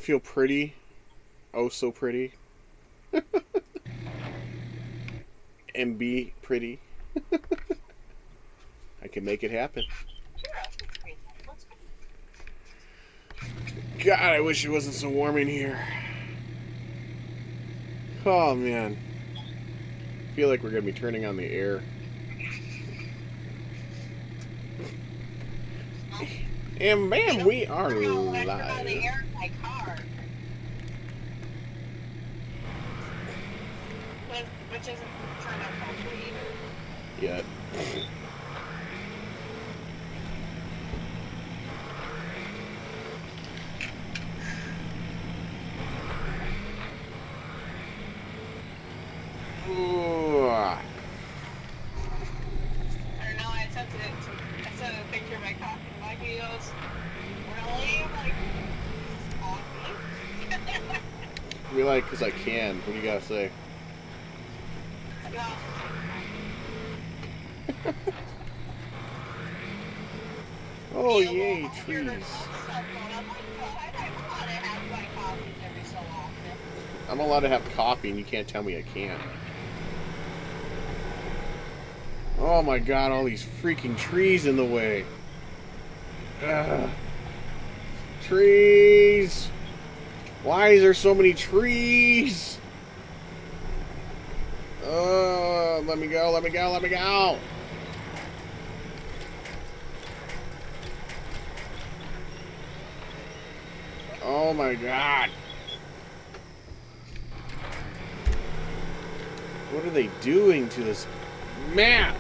feel pretty. Oh, so pretty. And be pretty. I can make it happen. God, I wish it wasn't so warm in here. Oh, man. I feel like we're going to be turning on the air. And bam, we are live. Which isn't turned on properly either. Yet. Ooh. I don't know, I sent a picture of my coffee and my goes, really? I'm like, coffee? We like because I can. What do you gotta say? Oh, yay, trees. I'm allowed to have coffee and you can't tell me I can't. Oh my god, all these freaking trees in the way. Ugh. Trees! Why is there so many trees? Let me go, let me go, let me go! Oh my god. What are they doing to this map?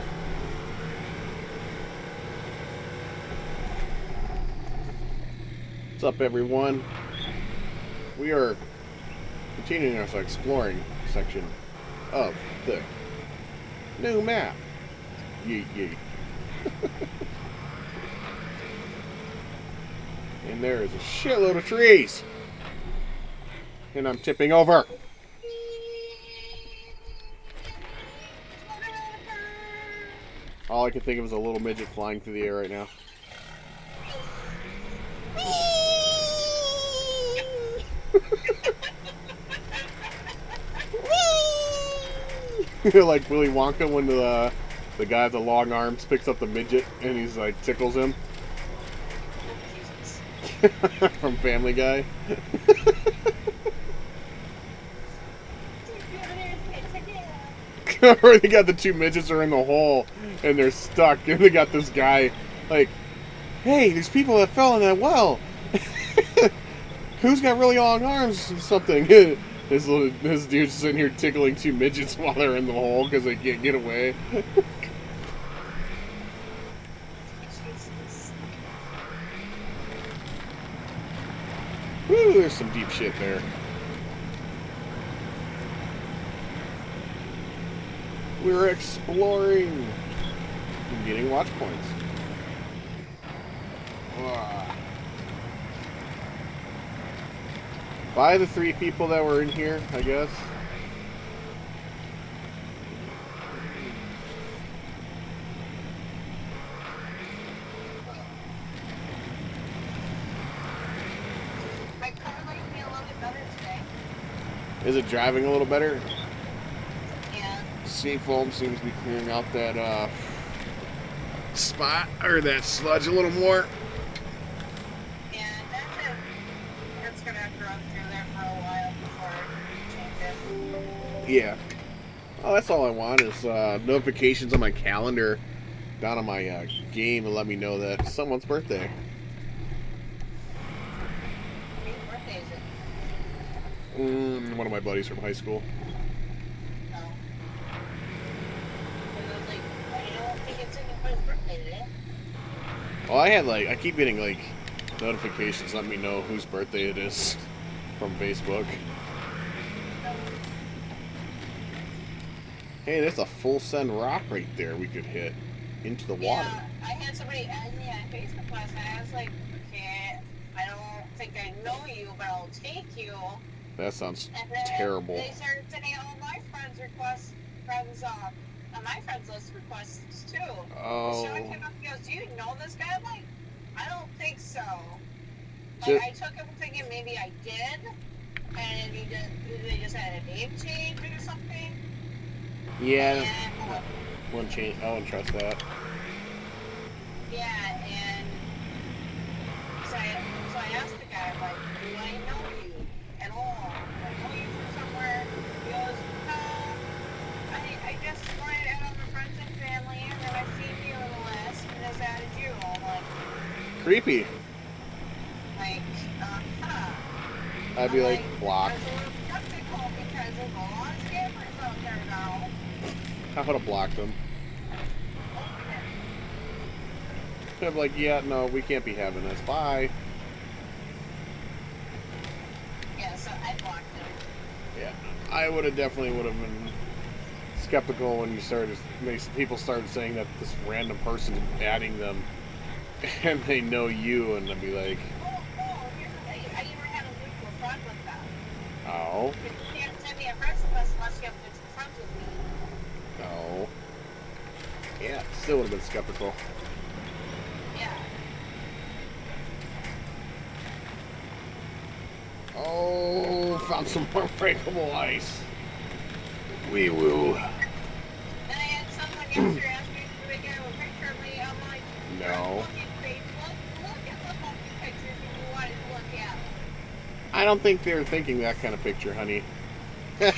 What's up, everyone? We are continuing our exploring section of the new map. Yeet, yeet. And there is a shitload of trees. And I'm tipping over. All I can think of is a little midget flying through the air right now. Like Willy Wonka when the guy with the long arms picks up the midget and he's like tickles him. From Family Guy. Or they got the two midgets are in the hole and they're stuck and they got this guy like, hey, there's people that fell in that well. Who's got really long arms or something? This dude's sitting here tickling two midgets while they're in the hole because they can't get away. Woo, there's some deep shit there. We're exploring and getting watch points. By the 3 people that were in here, I guess. My car liked me a little bit better today. Is it driving a little better? Yeah. Seafoam seems to be clearing out that spot or that sludge a little more. Yeah, that's it. It's gonna have to run through there for a while before it changes. Yeah. Oh, that's all I want is notifications on my calendar down on my game and let me know that it's someone's birthday. Whose birthday is it? One of my buddies from high school. No. And I was like, I don't think it's anybody's birthday today. Well, I keep getting like notifications letting me know whose birthday it is from Facebook. Hey, there's a full send rock right there we could hit into the water. Yeah, I had somebody add me on Facebook last night. I was like, okay, I don't think I know you, but I'll take you. That sounds And then terrible. they started sending all my friends requests, on my friends list requests too. Oh. So I came up and goes, do you know this guy? I'm like, I don't think so. Like, I took him thinking maybe I did, and they just had a name change or something. Yeah. And, Wouldn't change. I wouldn't trust that. yeah, and so I asked the guy, I'm like, do I know you at all? Do I know you from somewhere? He goes, no. I just wanted to add on my friends and family, and then I seen you on the list, and just added you. I'm Creepy. uh-huh. I'd be like, block. I was a little skeptical because there's a lot of scammers out there now. I would have blocked them. Okay. I'd be like, yeah, no, we can't be having this. Bye. Yeah, so I blocked him. Yeah, I would have definitely would have been skeptical when people started saying that this random person's adding them, and they know you, and I'd be like, Here's the thing. I even had a mutual friend with them. oh, But you can't send me a friend request unless you have mutual friends with me. no. Yeah, still would have been skeptical. Yeah. Oh, found some more breakable ice. We will. Then I had someone yesterday ask me if they get a picture of me. I'm like, No. look at Facebook. Look at the fucking pictures if you wanted to look at. I don't think they're thinking that kind of picture, honey. I don't know.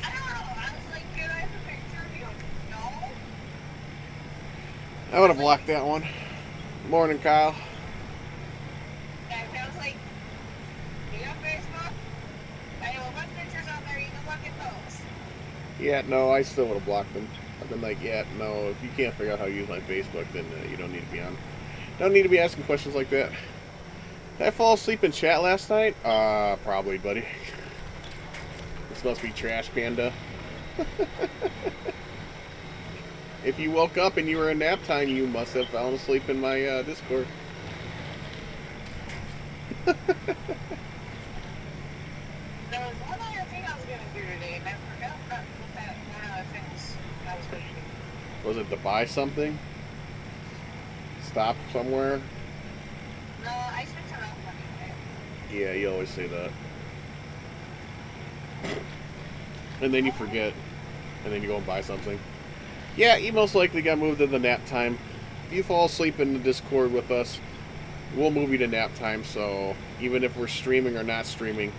I was like, can I have a picture of you? No. I would have blocked that one. Morning, Kyle. And I was like, do you have Facebook? I have a bunch of pictures on there. You can look at those. Yeah, no, I still would have blocked them. I've been like, yeah, no, if you can't figure out how to use my Facebook, then you don't need to be on. Don't need to be asking questions like that. Did I fall asleep in chat last night? Probably, buddy. This must be Trash Panda. If you woke up and you were in nap time, you must have fallen asleep in my Discord. There was one other thing I was going to do today, and I forgot what that one other thing was I was going to do. Was it to buy something? Stop somewhere? No, I spent enough money. Yeah, you always say that. And then you forget. And then you go and buy something. Yeah, you most likely got moved to the nap time. If you fall asleep in the Discord with us, we'll move you to nap time. So even if we're streaming or not streaming,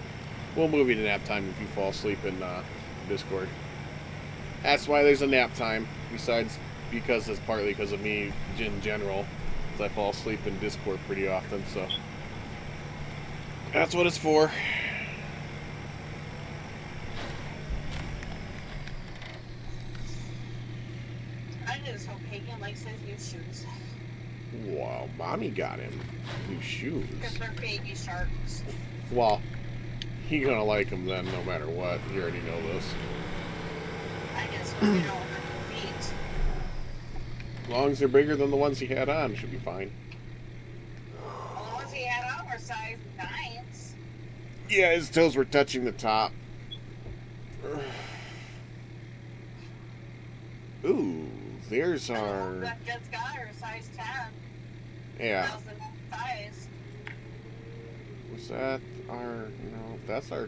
we'll move you to nap time if you fall asleep in Discord. That's why there's a nap time. Besides, because it's partly because of me in general. Because I fall asleep in Discord pretty often. So that's what it's for. I just hope Hagen likes his new shoes. Wow, mommy got him new shoes. Because they're baby sharks. Well, he gonna like them then, no matter what. You already know this. I just hope they don't hurt your feet. As long as they're bigger than the ones he had on, should be fine. Well, the ones he had on were size 9s. Yeah, his toes were touching the top. Ooh, there's our... That just got her size 10. Yeah. That was the next size. Was that our... No, that's our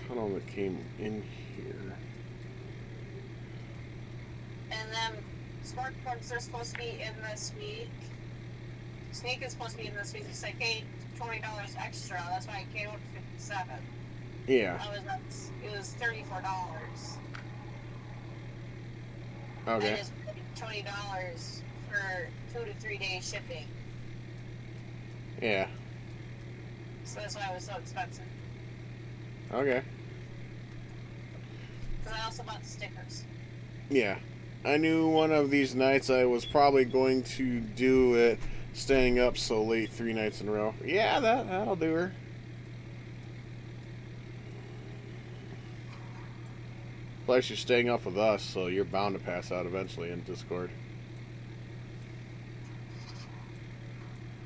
tunnel that came in here. And then smart cards are supposed to be in this week. Sneak is supposed to be in this week. It's like, hey, $20 extra. That's why I came up to 57. Yeah. It was $34. Okay. I just paid $20 for 2 to 3 days shipping. Yeah. So that's why it was so expensive. Okay. Because I also bought stickers. Yeah. I knew one of these nights I was probably going to do it staying up so late 3 nights in a row. Yeah, that'll do her. Plus, you're staying up with us, so you're bound to pass out eventually in Discord.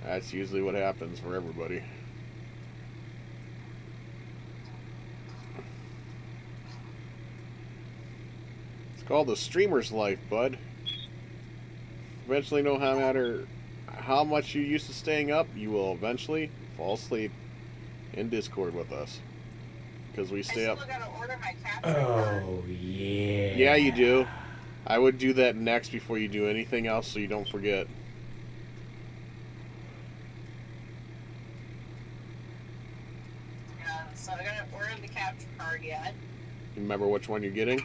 That's usually what happens for everybody. It's called the streamer's life, bud. Eventually, no matter how much you're used to staying up, you will eventually fall asleep in Discord with us. Because we stay up. I still gotta order my capture card. Oh, yeah. Yeah, you do. I would do that next before you do anything else so you don't forget. So I gotta order the capture card yet. You remember which one you're getting?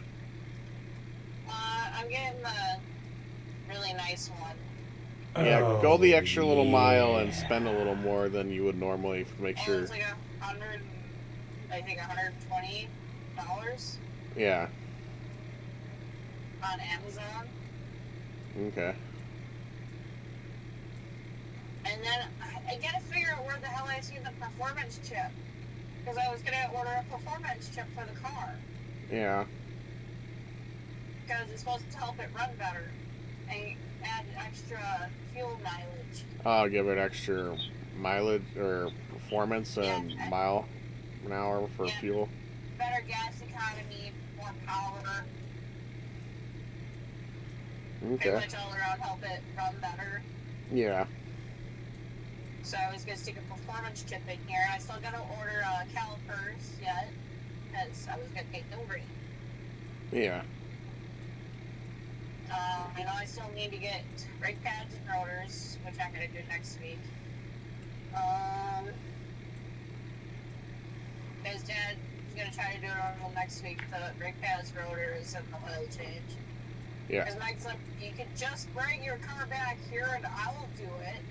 I'm getting the really nice one. Yeah, go the Oh, extra little mile and yeah. spend a little more than you would normally to make sure. It's like $120 Yeah. on Amazon. Okay. And then I gotta figure out where the hell I see the performance chip. Because I was gonna order a performance chip for the car. Yeah. Because it's supposed to help it run better. And add extra fuel mileage. I'll give it extra mileage or performance and mile an hour for fuel. Better gas economy, more power. Pretty Okay. much all around help it run better. Yeah. So I was gonna stick a performance chip in here. I still gotta order calipers yet, because I was gonna take them green. Yeah. I know I still need to get brake pads and rotors, which I'm gonna do next week. Because Dad is gonna try to do it all next week, the brake pads, rotors, and the oil change. Yeah. Because Mike's like, you can just bring your car back here and I'll do it.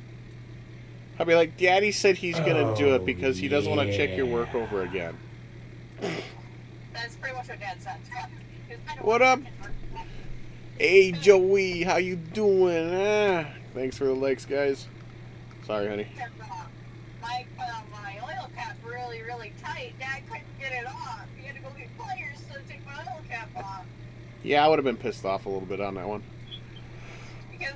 I'll be like, Daddy said he's gonna do it because he doesn't want to check your yeah. work over again. That's pretty much what Dad said. What up? Hey Joey, how you doing? Thanks for the likes, guys. Sorry, honey. Mike put on my oil cap really, really tight. Dad couldn't get it off. He had to go get pliers to take my oil cap off. Yeah, I would have been pissed off a little bit on that one. Because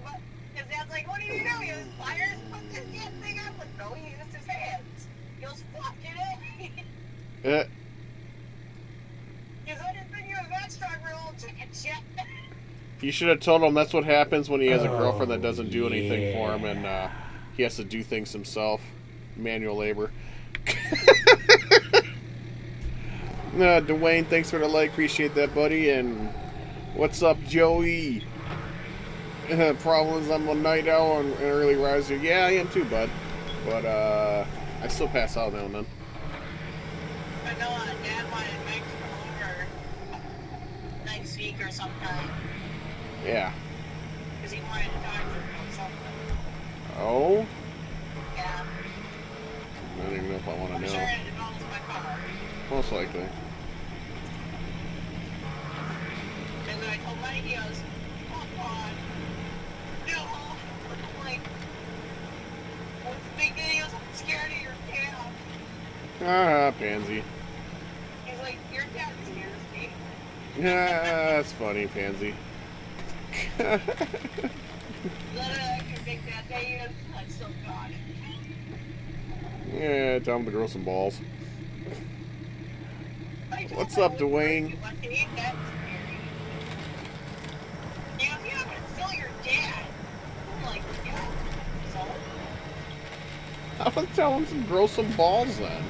Dad's like, what do you do? He has pliers? Put this damn thing up. Like, no, he used his hands. He goes, fuck it. Because I didn't think you were that strong for a little chicken shit. You should have told him that's what happens when he has a girlfriend that doesn't do anything for him and he has to do things himself. Manual labor. Dwayne, thanks for the like. Appreciate that, buddy. And what's up, Joey? Problems, I'm a night owl and an early riser. Yeah, I am too, bud. But I still pass out now and then. I know Dad wanted Mike to come over next week or sometime. Yeah. Because he wanted to talk to her about something. Oh? Yeah. I don't even know if I want to I'm know. sure it involves my car. Most likely. And then I told Mike, he goes, come on. No. I'm like, what's the big deal? He goes, I'm scared of your cat. Ah, pansy. He's like, your cat scares me. That's funny, pansy. Then I can make that day, and I'm still gone. Yeah, tell him to grow some balls. What's up, Dwayne? What can eat that scary? Yeah, if you happen to kill your dad, I'm like, yeah, so? I was telling him to grow some balls then.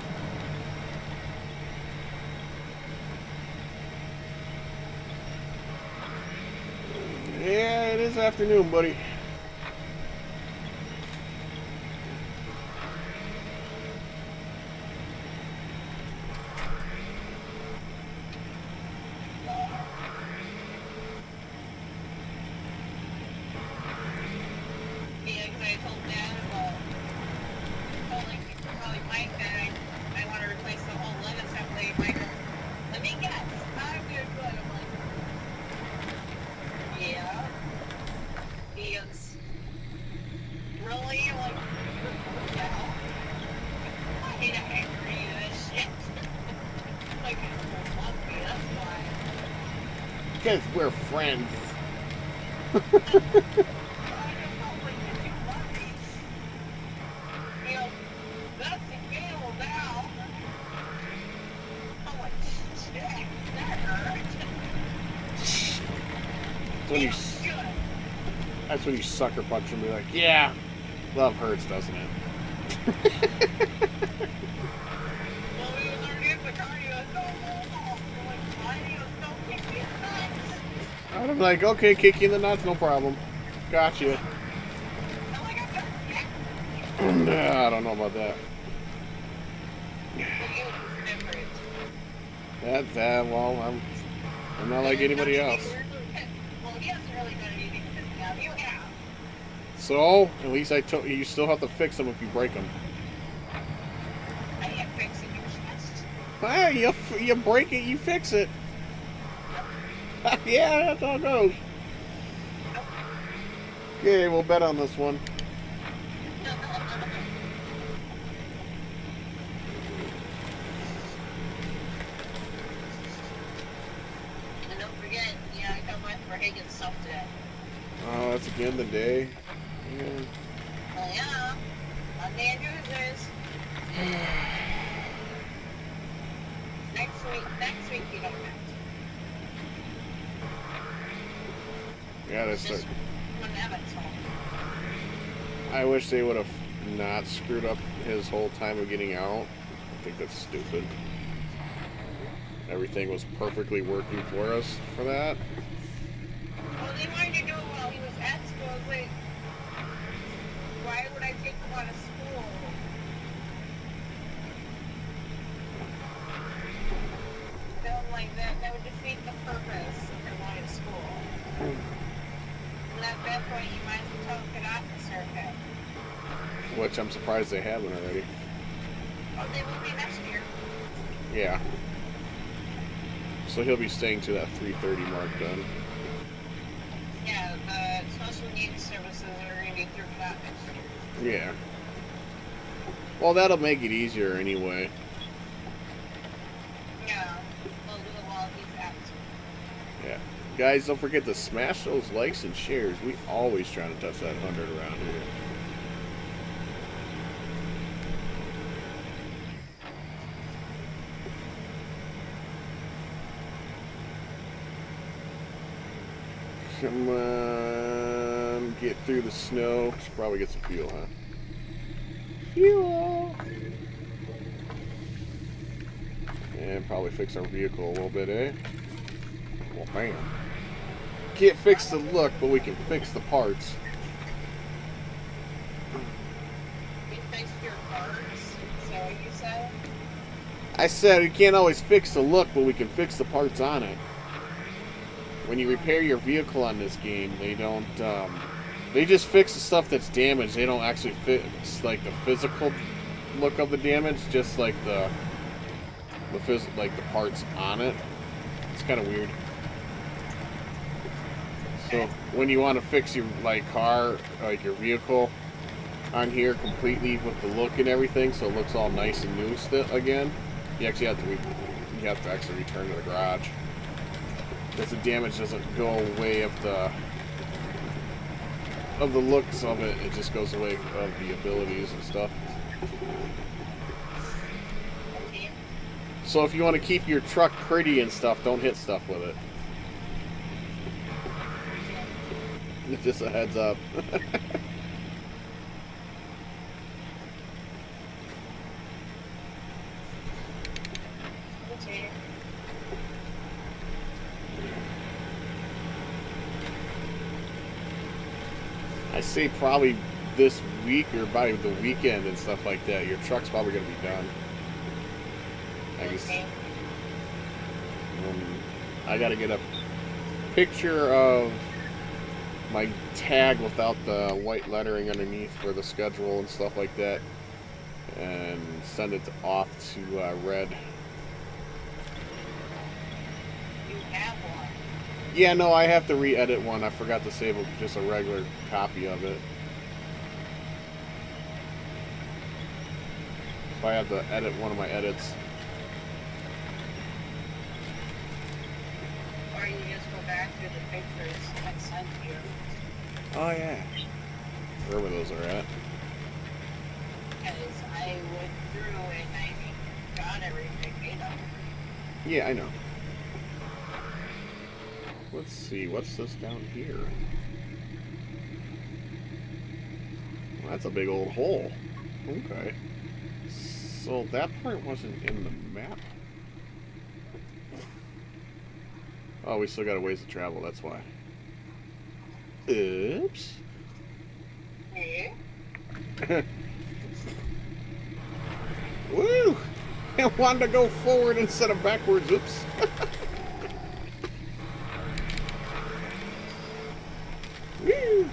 Yeah, it is afternoon, buddy. Yeah, because I told Dad about, probably Mike that I want to replace the whole lid assembly. Mike goes, let me guess, I'm good. I'm like, yeah. He goes, really? I'm like, yeah. I hate angry this shit. Like, people love me, that's why. Because we're friends. I don't know, like, if you love me. He goes, that's available now. I'm like, shit, that hurt. When you, Feels good. that's when you sucker punch him and be like, yeah, Love hurts, doesn't it? Well, we was already at the cardio, so I'm like, why do you still kick me in the nuts? I'm like, okay, kick you in the nuts, no problem. Gotcha. I'm like, I'm I don't know about that. That, well, I'm not like anybody else. Well, he hasn't really done anything to me. You have. So, at least you still have to fix them if you break them. I ain't fixing your chest. Hey, you break it, you fix it. Yeah, that's how it goes. Okay, we'll bet on this one. And don't forget, you know, I come with for Hagen's stuff today. Oh, that's again the day. Yeah. Well, yeah. Monday and Tuesdays. Next week you don't have to. Yeah, that's Just when Evan's home. I wish they would have not screwed up his whole time of getting out. I think that's stupid. Everything was perfectly working for us for that. Well, they wanted to do it while he was at school. I was like, why would I take him out of school? So I'm like, that would defeat the purpose of him going to school. And at that point, you might as well tell him to get off the circuit. Which I'm surprised they haven't already. Oh, they will be next year. Yeah. So he'll be staying to that 3:30 mark then. Yeah, the special needs services are going to be through that next year. Yeah. Well, that'll make it easier anyway. Yeah, they'll do it while he's at school. Yeah. Guys, don't forget to smash those likes and shares. We always trying to touch that 100 around here. Come on, get through the snow. Should probably get some fuel, huh? Fuel! And probably fix our vehicle a little bit, eh? Well, bam. Can't fix the look, but we can fix the parts. You fixed your parts, is that what you said? I said we can't always fix the look, but we can fix the parts on it. When you repair your vehicle on this game, they don't, they just fix the stuff that's damaged. They don't actually fix, like, the physical look of the damage, just like the parts on it. It's kind of weird. So when you want to fix your, like, car, like your vehicle on here completely with the look and everything, so it looks all nice and new again, you actually have to actually return to the garage. Because the damage doesn't go away of the looks of it, it just goes away of the abilities and stuff. So if you want to keep your truck pretty and stuff, don't hit stuff with it. Just a heads up. Okay. I say probably this week or by the weekend and stuff like that, your truck's probably going to be done. I guess. I got to get a picture of my tag without the white lettering underneath for the schedule and stuff like that, and send it off to Red. You have one. Yeah, no, I have to re-edit one. I forgot to save just a regular copy of it. So I have to edit one of my edits. Or you just go back to the pictures I sent you. Oh yeah. Wherever those are at. Because I went through and I got everything, you know. Yeah, I know. Let's see, what's this down here? That's a big old hole. Okay. So that part wasn't in the map. Oh, we still got a ways to travel, that's why. Oops. Yeah. Woo! I wanted to go forward instead of backwards. Oops. Woo!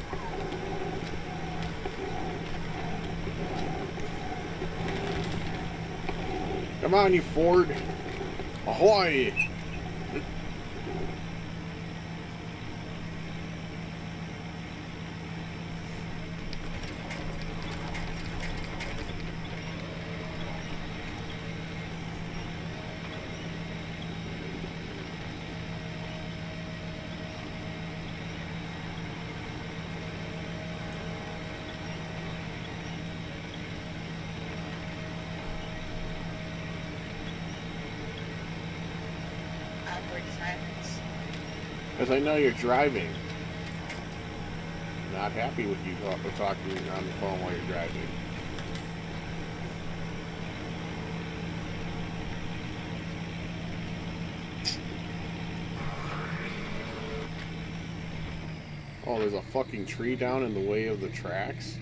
Come on, you Ford. Ahoy! Awkward silence. Because I know you're driving. Not happy with you talking on the phone while you're driving. Oh, there's a fucking tree down in the way of the tracks?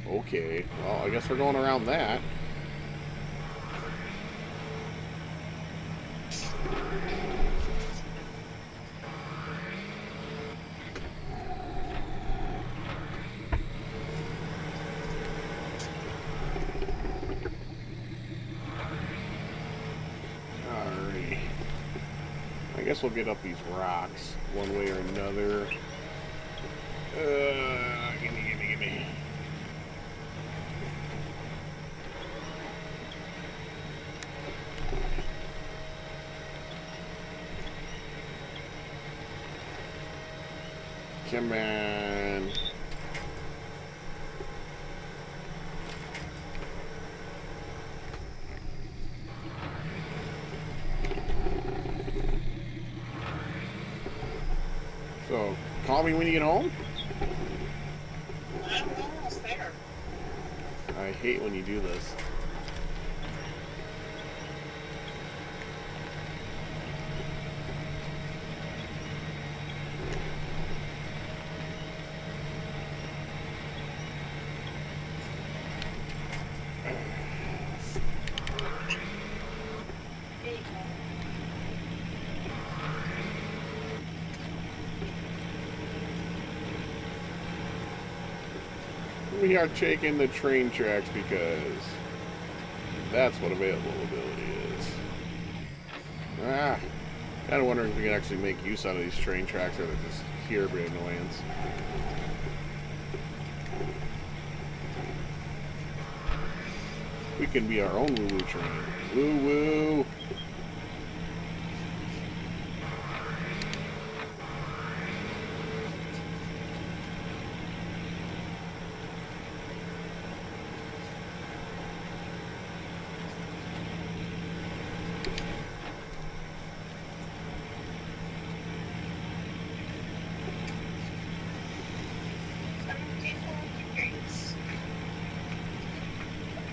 Okay, well, I guess we're going around that. Alrighty. I guess we'll get up these rocks one way or another. Gimme. Come on. So, call me when you get home? I'm almost there. I hate when you do this. There you go. We are taking the train tracks because that's what available ability is. Kind of wondering if we can actually make use out of these train tracks or they're just here for annoyance. We can be our own woo-woo train. Woo-woo!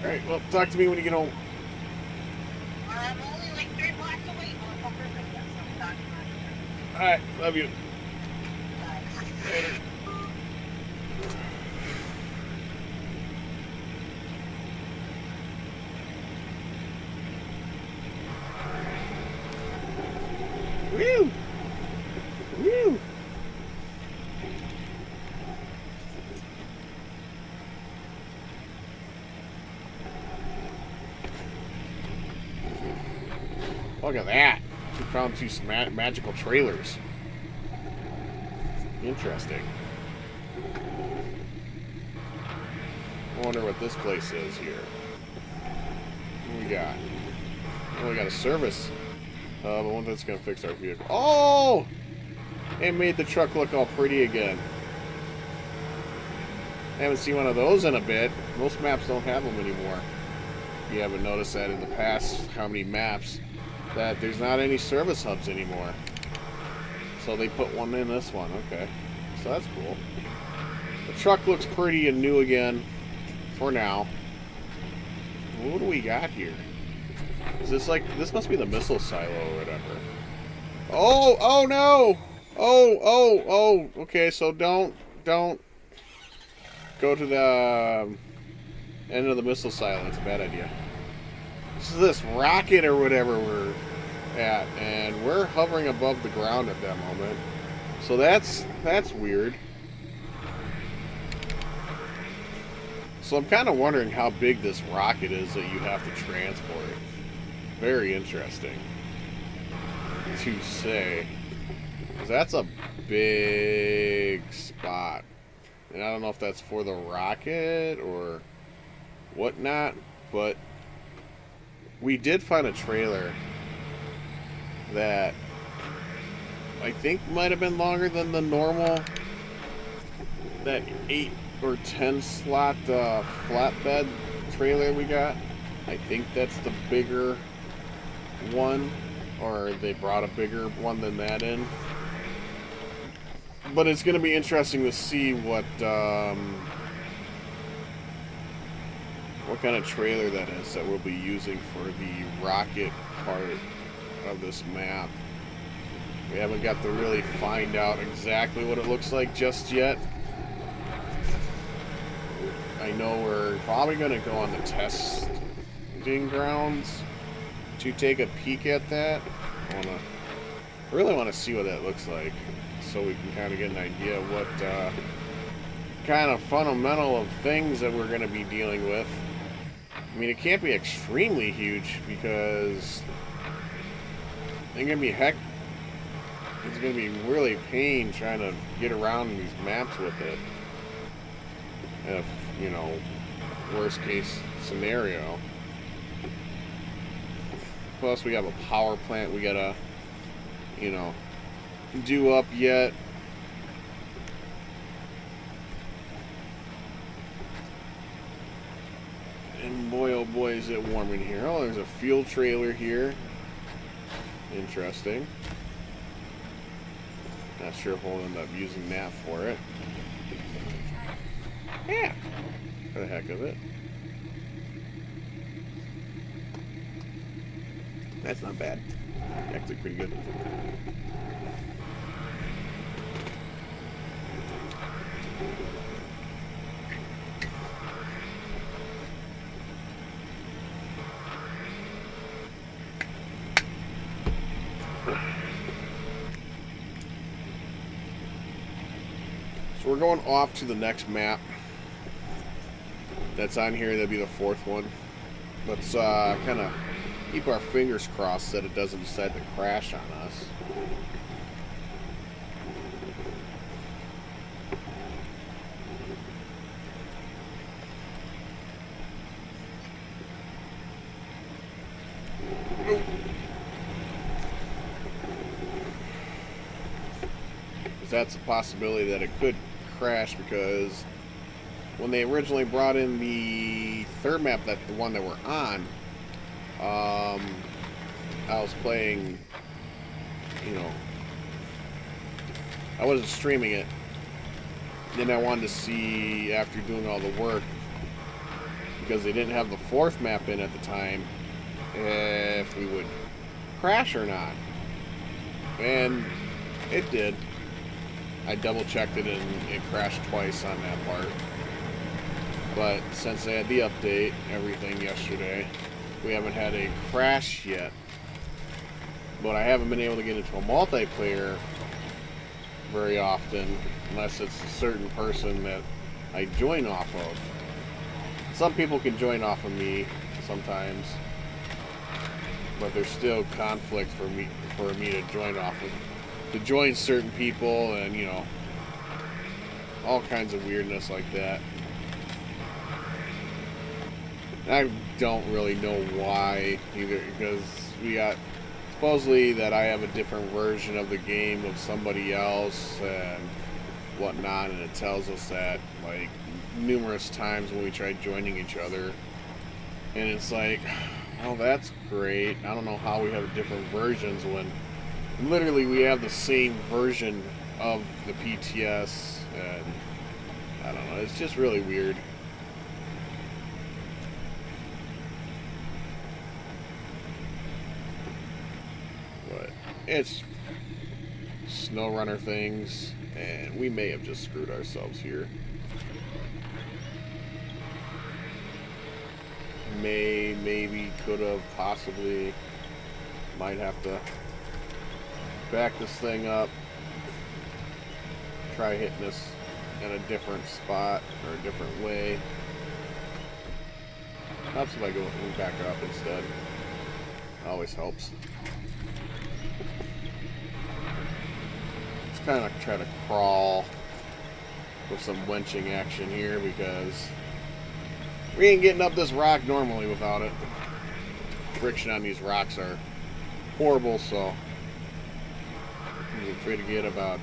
Alright, well, talk to me when you get home. I'm only like 3 blocks away, motherfucker. That's what I'm talking about. Alright, love you. Bye. Later. Woo! Woo! Look at that. We found 2 magical trailers. Interesting. I wonder what this place is here. What we got? Oh, we got a service. But one that's gonna fix our vehicle. Oh! It made the truck look all pretty again. I haven't seen one of those in a bit. Most maps don't have them anymore. You haven't noticed that in the past, how many maps, that there's not any service hubs anymore. So they put one in this one. Okay. So that's cool. The truck looks pretty and new again. for now. What do we got here? Is this like, this must be the missile silo or whatever. Oh, oh no! Oh, okay, so don't go to the end of the missile silo. It's a bad idea. This is this rocket or whatever we're at, and we're hovering above the ground at that moment. So that's weird. So I'm kind of wondering how big this rocket is that you have to transport. Very interesting to say. 'Cause that's a big spot. And I don't know if that's for the rocket or whatnot, but we did find a trailer that I think might have been longer than the normal, that 8 or 10 slot flatbed trailer we got. I think that's the bigger one, or they brought a bigger one than that in. But it's going to be interesting to see what kind of trailer that is that we'll be using for the rocket part of this map. We haven't got to really find out exactly what it looks like just yet. I know we're probably going to go on the testing grounds to take a peek at that. I really want to see what that looks like, so we can kind of get an idea of what kind of fundamental of things that we're going to be dealing with. I mean, it can't be extremely huge because it's going to be it's going to be really pain trying to get around these maps with it. If, you know, worst case scenario. Plus we have a power plant we gotta, you know, do up yet. And boy, oh boy, is it warm in here. Oh, there's a fuel trailer here. Interesting. Not sure if we'll end up using that for it. Yeah, for the heck of it. That's not bad. Actually pretty good. So we're going off to the next map that's on here. That'll be the 4th one. Let's kind of keep our fingers crossed that it doesn't decide to crash on us. That's a possibility that it could crash, because when they originally brought in the 3rd map, that the one that we're on, I was playing, you know, I wasn't streaming it. Then I wanted to see, after doing all the work, because they didn't have the 4th map in at the time, if we would crash or not. And it did. I double checked it and it crashed twice on that part. But since they had the update, everything yesterday, we haven't had a crash yet. But I haven't been able to get into a multiplayer very often, unless it's a certain person that I join off of. Some people can join off of me sometimes, but there's still conflict for me to join off of. To join certain people, and you know, all kinds of weirdness like that. I don't really know why either, because we got supposedly that I have a different version of the game of somebody else and whatnot, and it tells us that like numerous times when we tried joining each other, and it's like, oh, that's great. I don't know how we have different versions when literally we have the same version of the PTS, and I don't know, it's just really weird. It's SnowRunner things, and we may have just screwed ourselves here. Maybe, could have, possibly, might have to back this thing up, try hitting this in a different spot or a different way. Helps if I go and back up instead. Always helps. Let's kind of try to crawl with some wenching action here because we ain't getting up this rock normally without it. Friction on these rocks are horrible, so I'm afraid to get about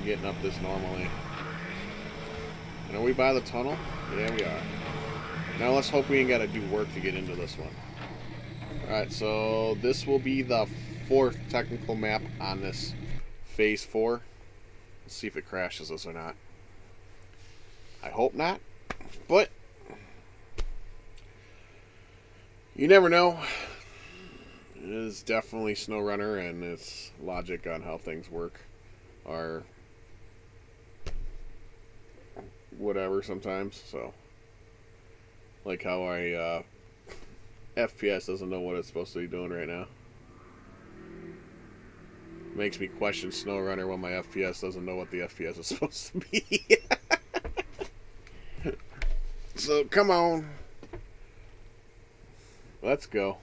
getting up this normally. And are we by the tunnel? Yeah, we are. Now let's hope we ain't got to do work to get into this one. Alright, so this will be the 4th technical map on this Phase 4. Let's see if it crashes us or not. I hope not, but you never know. It is definitely SnowRunner, and its logic on how things work are whatever sometimes. So, like how I FPS doesn't know what it's supposed to be doing right now. Makes me question SnowRunner when my FPS doesn't know what the FPS is supposed to be. So, come on. Let's go.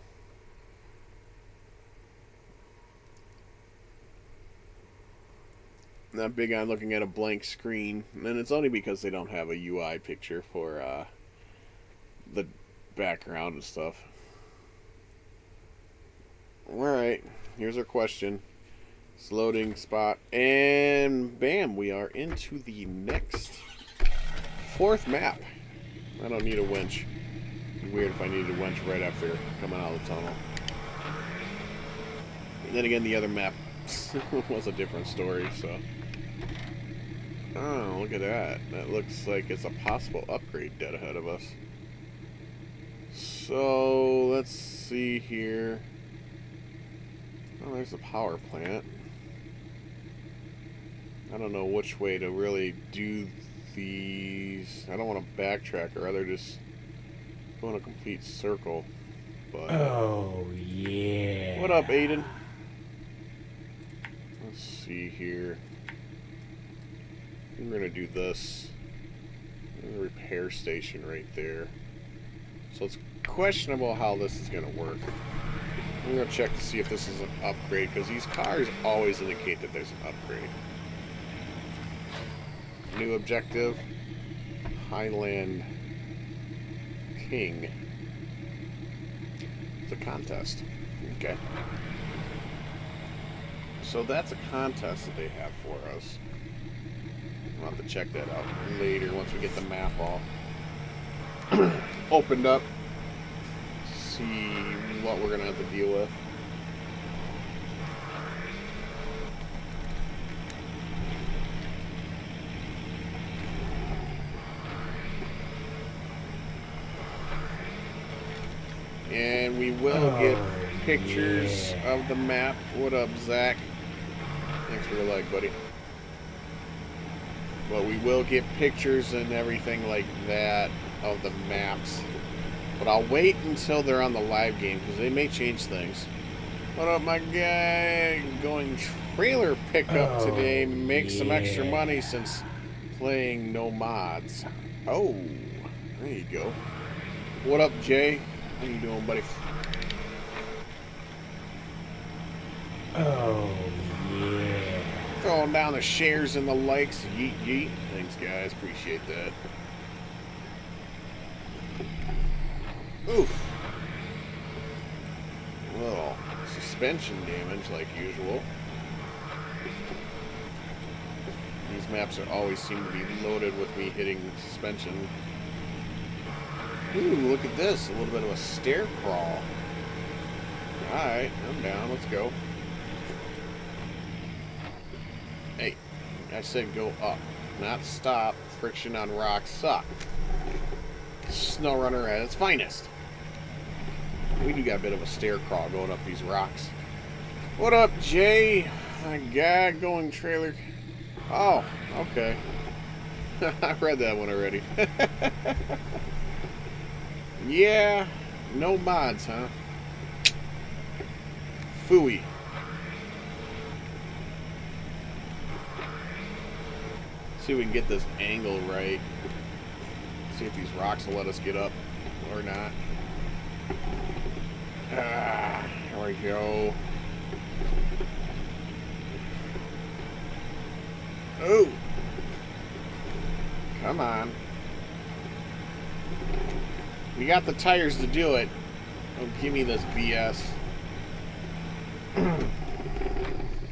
Not big on looking at a blank screen, and it's only because they don't have a UI picture for the background and stuff. Alright, here's our question. It's loading spot, and bam, we are into the next 4th map. I don't need a winch. It'd be weird if I needed a winch right after coming out of the tunnel. And then again, the other map was a different story, so. Oh, look at that. That looks like it's a possible upgrade dead ahead of us. So, let's see here. Oh, there's a power plant. I don't know which way to really do these. I don't want to backtrack or rather just go in a complete circle. But oh, yeah. what up, Aiden? Let's see here. We're going to do this. There's a repair station right there. So it's questionable how this is going to work. I'm going to check to see if this is an upgrade, because these cars always indicate that there's an upgrade. New objective, Highland King. It's a contest. Okay. So that's a contest that they have for us. We'll have to check that out later once we get the map all opened up. See what we're going to have to deal with. And we will get pictures of the map. What up, Zach? Thanks for the like, buddy. But we will get pictures and everything like that of the maps. But I'll wait until they're on the live game, because they may change things. What up, my guy? Going trailer pickup today. Make some extra money since playing no mods. Oh, there you go. What up, Jay? How you doing, buddy? Oh, yeah. Throwing down the shares and the likes. Yeet, yeet. Thanks, guys. Appreciate that. Oof. Little suspension damage, like usual. These maps are always seem to be loaded with me hitting suspension. Ooh, look at this. A little bit of a stair crawl. Alright, I'm down. Let's go. Hey, I said go up, not stop. Friction on rocks suck. SnowRunner at its finest. We do got a bit of a stair crawl going up these rocks. What up, Jay? My God, going trailer. Oh, okay. I read that one already. Yeah, no mods, huh? Phooey. See if we can get this angle right. See if these rocks will let us get up or not. Ah, there we go. Oh! Come on. We got the tires to do it. Don't give me this BS.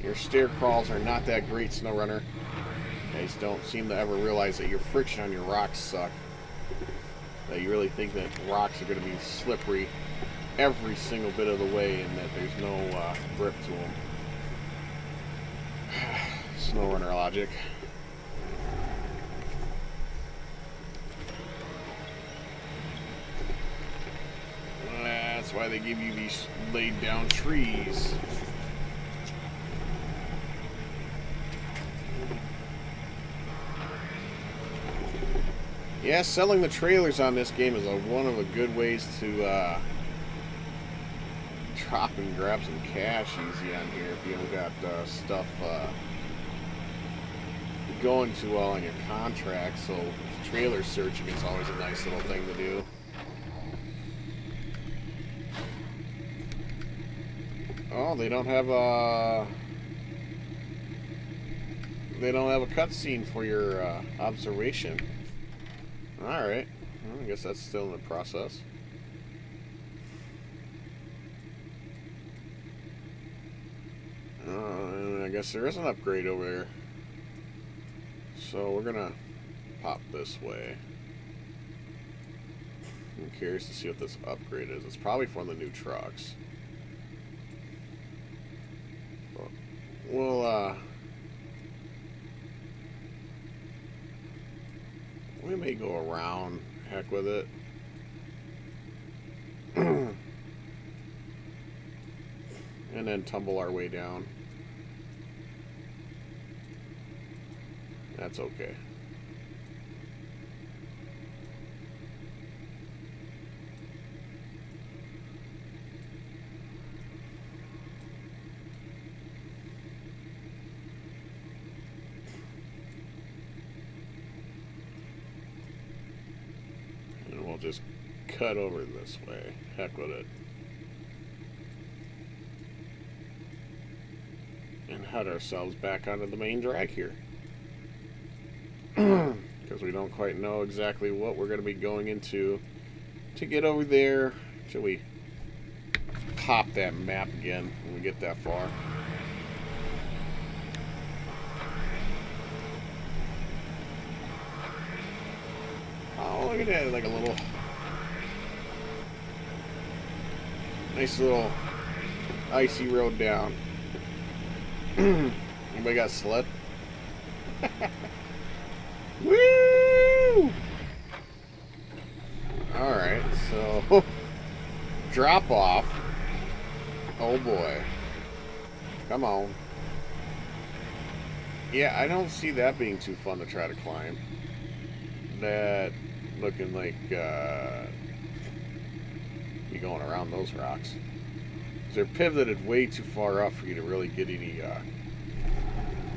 Your stair crawls are not that great, SnowRunner. You guys don't seem to ever realize that your friction on your rocks suck. That you really think that rocks are going to be slippery every single bit of the way and that there's no grip to them. SnowRunner logic. That's why they give you these laid down trees. Yeah, selling the trailers on this game is one of the good ways to drop and grab some cash easy on here if you don't got stuff going too well on your contract. So trailer searching is always a nice little thing to do. Oh, they don't have a cutscene for your observation. All right, well, I guess that's still in the process. I guess there is an upgrade over there. So we're gonna pop this way. I'm curious to see what this upgrade is. It's probably for the new trucks. Well, we may go around. Heck with it. And then tumble our way down. That's okay. And we'll just cut over this way. Heck with it. And head ourselves back onto the main drag here. Because we don't quite know exactly what we're going to be going into to get over there. Should we pop that map again when we get that far? Oh, look at that. Like a little... nice little icy road down. Anybody got sled? Woo! Alright, so drop off. Oh boy. Come on. Yeah, I don't see that being too fun to try to climb. That looking like you going around those rocks. They're pivoted way too far up for you to really get any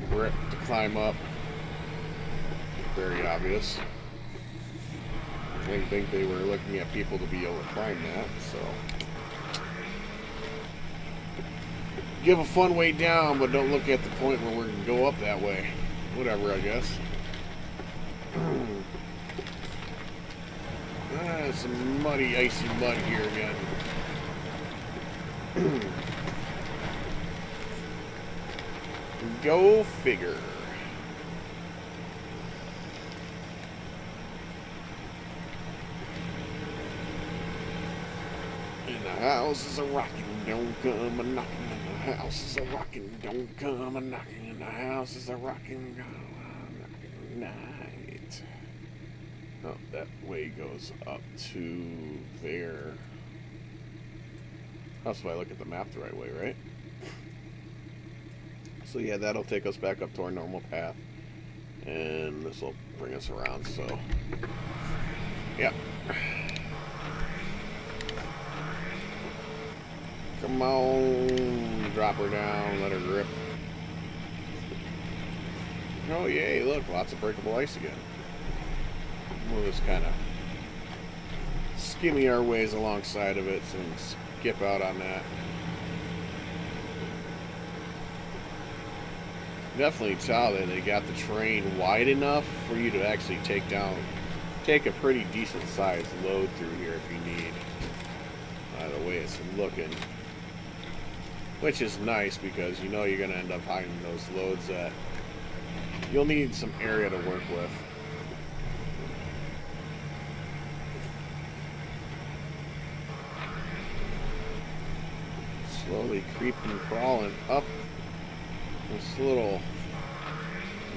grip to climb up. Very obvious. I didn't think they were looking at people to be able to climb that, so. Give a fun way down, but don't look at the point where we're going to go up that way. Whatever, I guess. Some muddy, icy mud here again. Go figure. And the house is a rockin', don't come a knockin'. And the house is a rockin', don't come a knockin'. And the house is a rockin', night. Oh, that way goes up to there. That's why I look at the map the right way, right? So yeah, that'll take us back up to our normal path. And this will bring us around, so... Yep. Come on, drop her down, let her grip. Oh yay, look, lots of breakable ice again. We'll just kind of skimmy our ways alongside of it and skip out on that. Definitely tell that they got the terrain wide enough for you to actually take a pretty decent sized load through here if you need. The way it's looking. Which is nice because you know you're going to end up hiding those loads that you'll need some area to work with. Slowly creeping, crawling up this little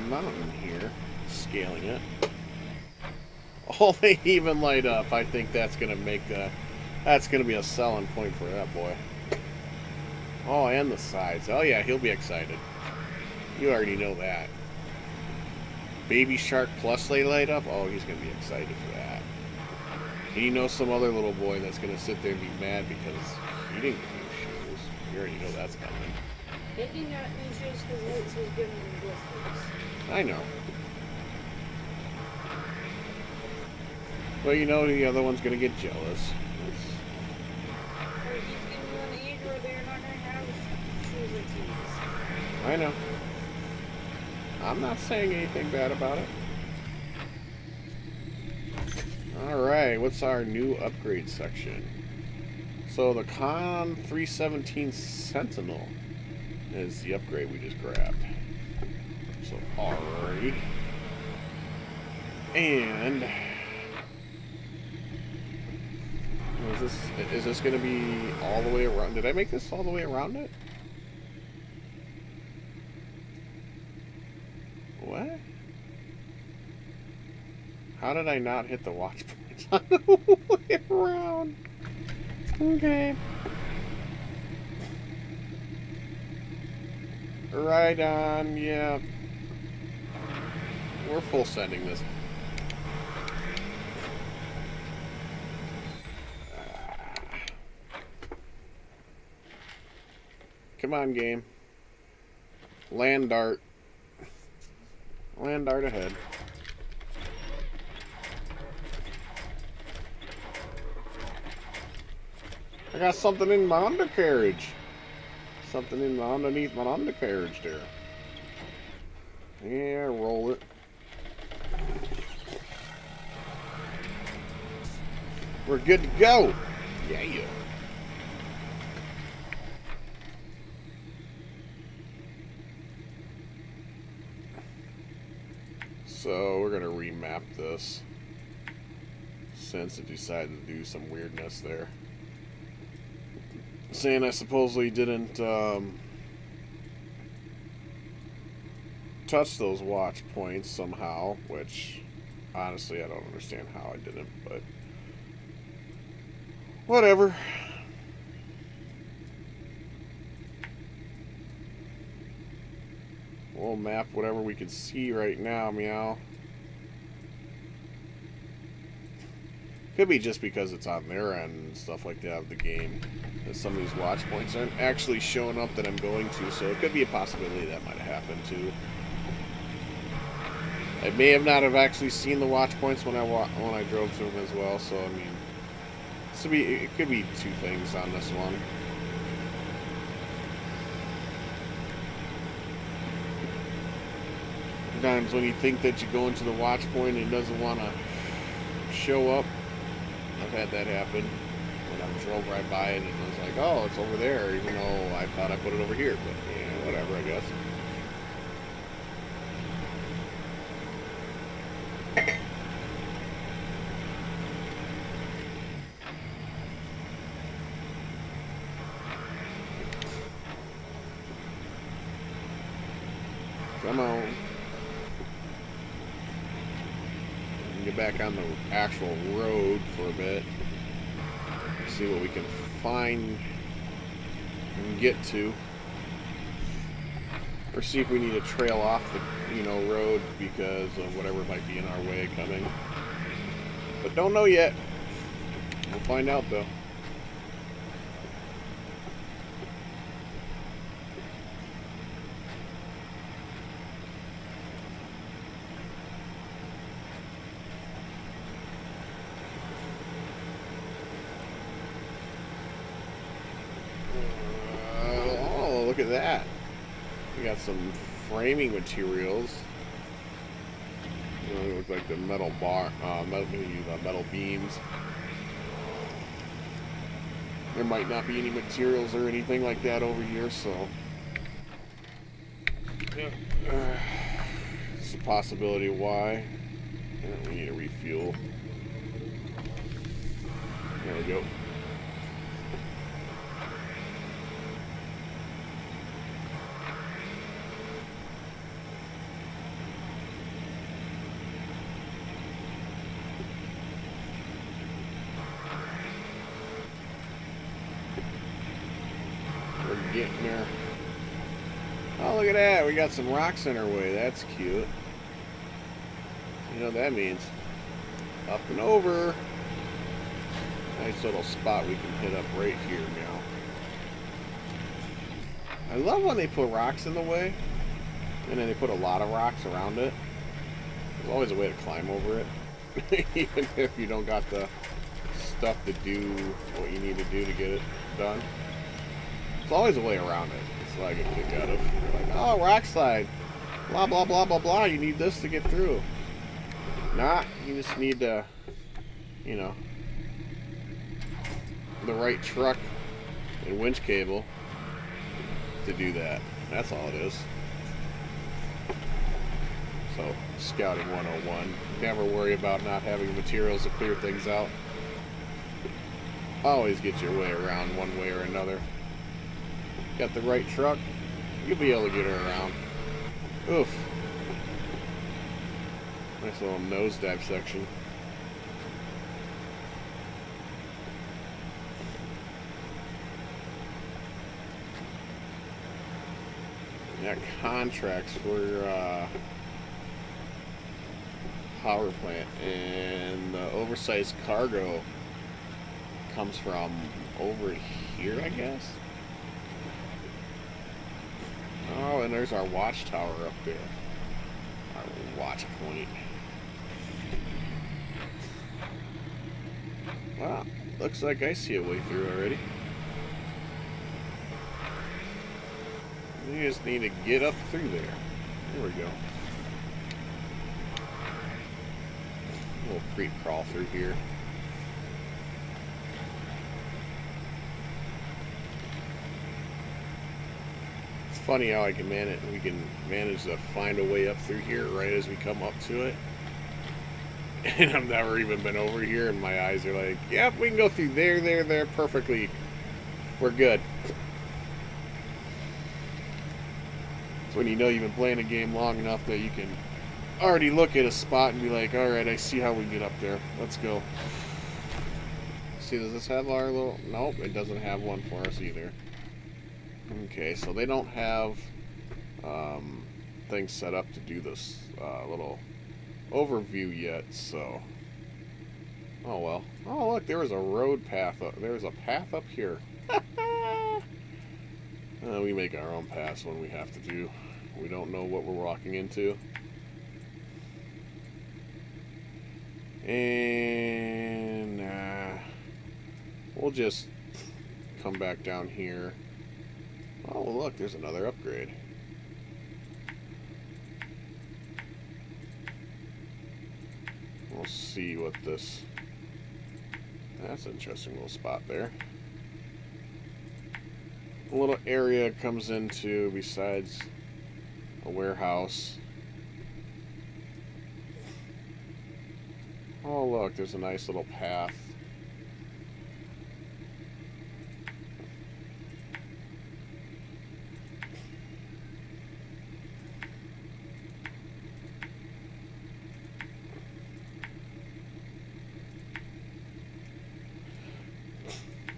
mountain here, scaling it. Oh, they even light up. I think that's going to make that's going to be a selling point for that boy. Oh, and the sides. Oh yeah, he'll be excited. You already know that. Baby Shark Plus they light up? Oh, he's going to be excited for that. And you know some other little boy that's going to sit there and be mad because he didn't get new shoes. You already know that's coming. He got new shoes because Liz was giving him blisters. I know. Well, you know the other one's going to get jealous. Or he's getting to an age where they're not going to have shoes like these. I know. I'm not saying anything bad about it. Alright, what's our new upgrade section? So the Con 317 Sentinel is the upgrade we just grabbed. So alrighty. And is this gonna be all the way around? Did I make this all the way around it? What? How did I not hit the watch points on the way around? Okay. Right on, yeah. We're full sending this. Come on, game. Land dart. Land dart ahead. I got something in my undercarriage. Something in underneath my undercarriage there. Yeah, roll it. We're good to go. Yeah. So we're gonna remap this since it decided to do some weirdness there. Saying I supposedly didn't touch those watch points somehow, which honestly I don't understand how I didn't, but whatever. We'll map whatever we can see right now, meow. Could be just because it's on their end and stuff like that of the game, that some of these watch points aren't actually showing up that I'm going to, so it could be a possibility that might have happened too. I may have not have actually seen the watch points when I drove through them as well, so I mean, it could be two things on this one. Sometimes when you think that you go into the watch point and it doesn't want to show up, I've had that happen when I drove right by it and it was like, oh, it's over there, even though I thought I put it over here, but yeah, whatever, I guess. Come on. Get back on the actual road for a bit. See what we can find and get to. Or see if we need to trail off the, road because of whatever might be in our way coming. But don't know yet. We'll find out though. Oh, look at that. We got some framing materials. It looks like the metal metal beams. There might not be any materials or anything like that over here, so it's a possibility why. We need to refuel. There we go. We're getting there. Oh, look at that. We got some rocks in our way. That's cute. You know what that means? Up and over. Nice little spot we can hit up right here now. I love when they put rocks in the way, and then they put a lot of rocks around it. There's always a way to climb over it, even if you don't got the stuff to do what you need to do to get it done. There's always a way around it. That's what I get a kick out of. You're like, oh, rock slide. Blah, blah, blah, blah, blah. You need this to get through. Nah, you just need to, the right truck and winch cable to do that. That's all it is. So, Scouting 101. Never worry about not having materials to clear things out. Always get your way around one way or another. Got the right truck, you'll be able to get her around. Oof. Nice little nosedive section. Got contracts for power plant, and the oversized cargo comes from over here, I guess. Oh, and there's our watchtower up there. Our watch point. Wow, looks like I see a way through already. We just need to get up through there. There we go. We'll creep crawl through here. It's funny how we can manage to find a way up through here right as we come up to it. And I've never even been over here, and my eyes are like, yep, we can go through there, perfectly. We're good. It's when you know you've been playing a game long enough that you can already look at a spot and be like, alright, I see how we get up there. Let's go. See, does this have our little... Nope, it doesn't have one for us either. Okay, so they don't have things set up to do this little overview yet, so... Oh, well. Oh, look, there was a road path up. There was a path up here. We make our own paths when we have to do. We don't know what we're walking into. And we'll just come back down here. Oh, look, there's another upgrade. We'll see what this... That's an interesting little spot there. A little area comes into besides a warehouse. Oh, look, there's a nice little path.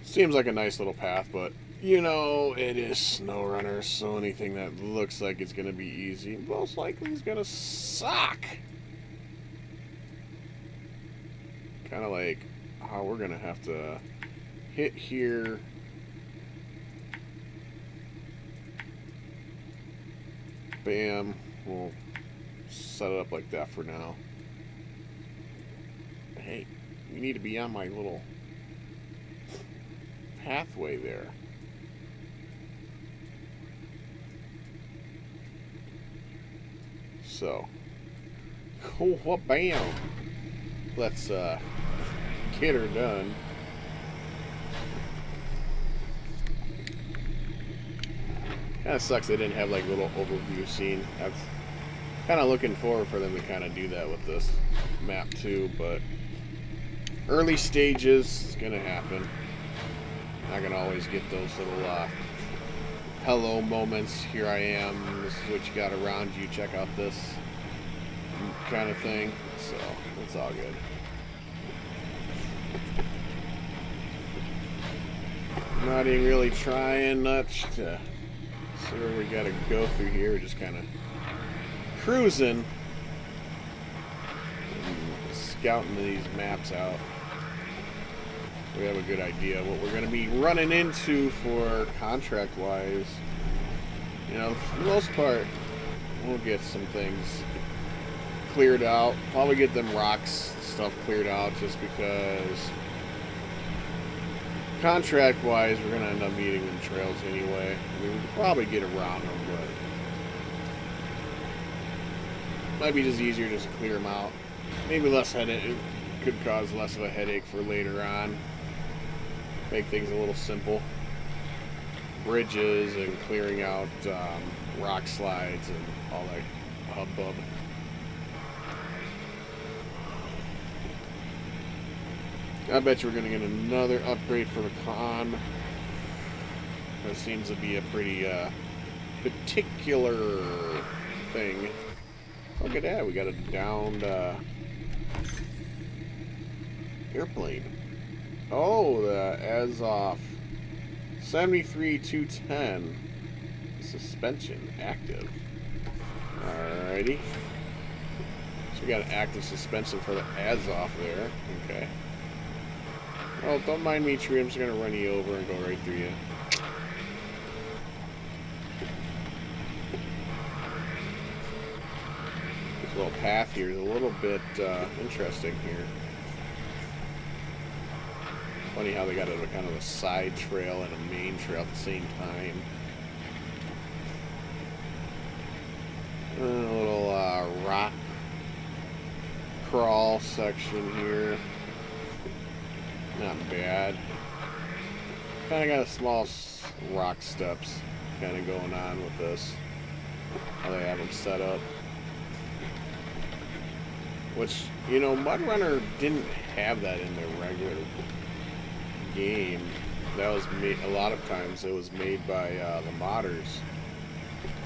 Seems like a nice little path, but You know, it is SnowRunner, so anything that looks like it's gonna be easy, most likely is gonna suck. Kind of like how we're gonna have to hit here. Bam. We'll set it up like that for now. Hey, you need to be on my little pathway there. So, cool, well, bam. Let's get her done. Kind of sucks they didn't have like little overview scene. I was kind of looking forward for them to kind of do that with this map too, but early stages, it's gonna happen. Not gonna always get those little hello moments. Here I am. This is what you got around you. Check out this kind of thing. So it's all good. I'm not even really trying much to see where we gotta go through here. We're just kind of cruising, and scouting these maps out. We have a good idea what we're going to be running into for contract-wise. You know, for the most part, we'll get some things cleared out. Probably get them rocks stuff cleared out just because contract-wise, we're going to end up meeting them trails anyway. I mean, we could probably get around them, but might be just easier just to clear them out. Maybe less headache. It could cause less of a headache for later on. Make things a little simple. Bridges and clearing out rock slides and all that hubbub. I bet you we're going to get another upgrade for the con. That seems to be a pretty particular thing. Look at that, we got a downed airplane. Oh, the Azov 73-210 suspension active. Alrighty. So we got an active suspension for the Azov there. Okay. Oh, don't mind me, tree. I'm just gonna run you over and go right through you. This little path here is a little bit interesting here. Funny how they got a kind of a side trail and a main trail at the same time. A little rock crawl section here. Not bad. Kind of got a small rock steps kind of going on with this. How they have them set up. Which, you know, Mudrunner didn't have that in their regular game. That was made, a lot of times it was made by the modders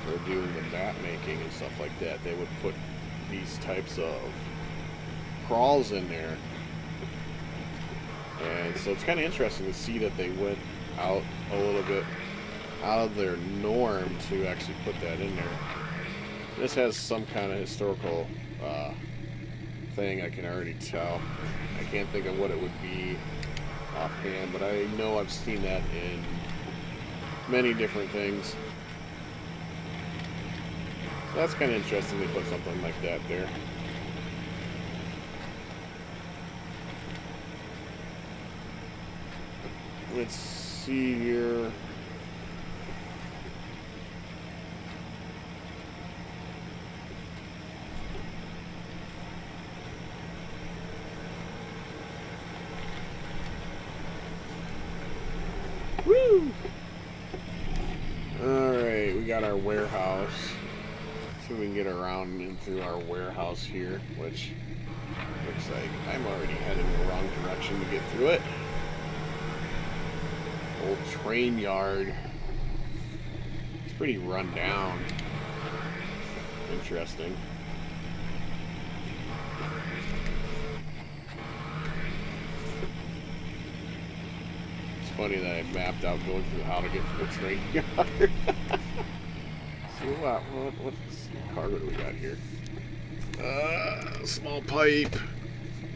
for doing the map making and stuff like that. They would put these types of crawls in there, and so it's kind of interesting to see that they went out a little bit out of their norm to actually put that in there. This has some kind of historical thing, I can already tell. I can't think of what it would be offhand, but I know I've seen that in many different things. So that's kind of interesting to put something like that there. Let's see here. Woo! Alright, we got our warehouse. See if we can get around into our warehouse here, which looks like I'm already heading in the wrong direction to get through it. Old train yard. It's pretty run down. Interesting. funny that I mapped out going through how to get to the train yard. So what cargo do we got here? Small pipe,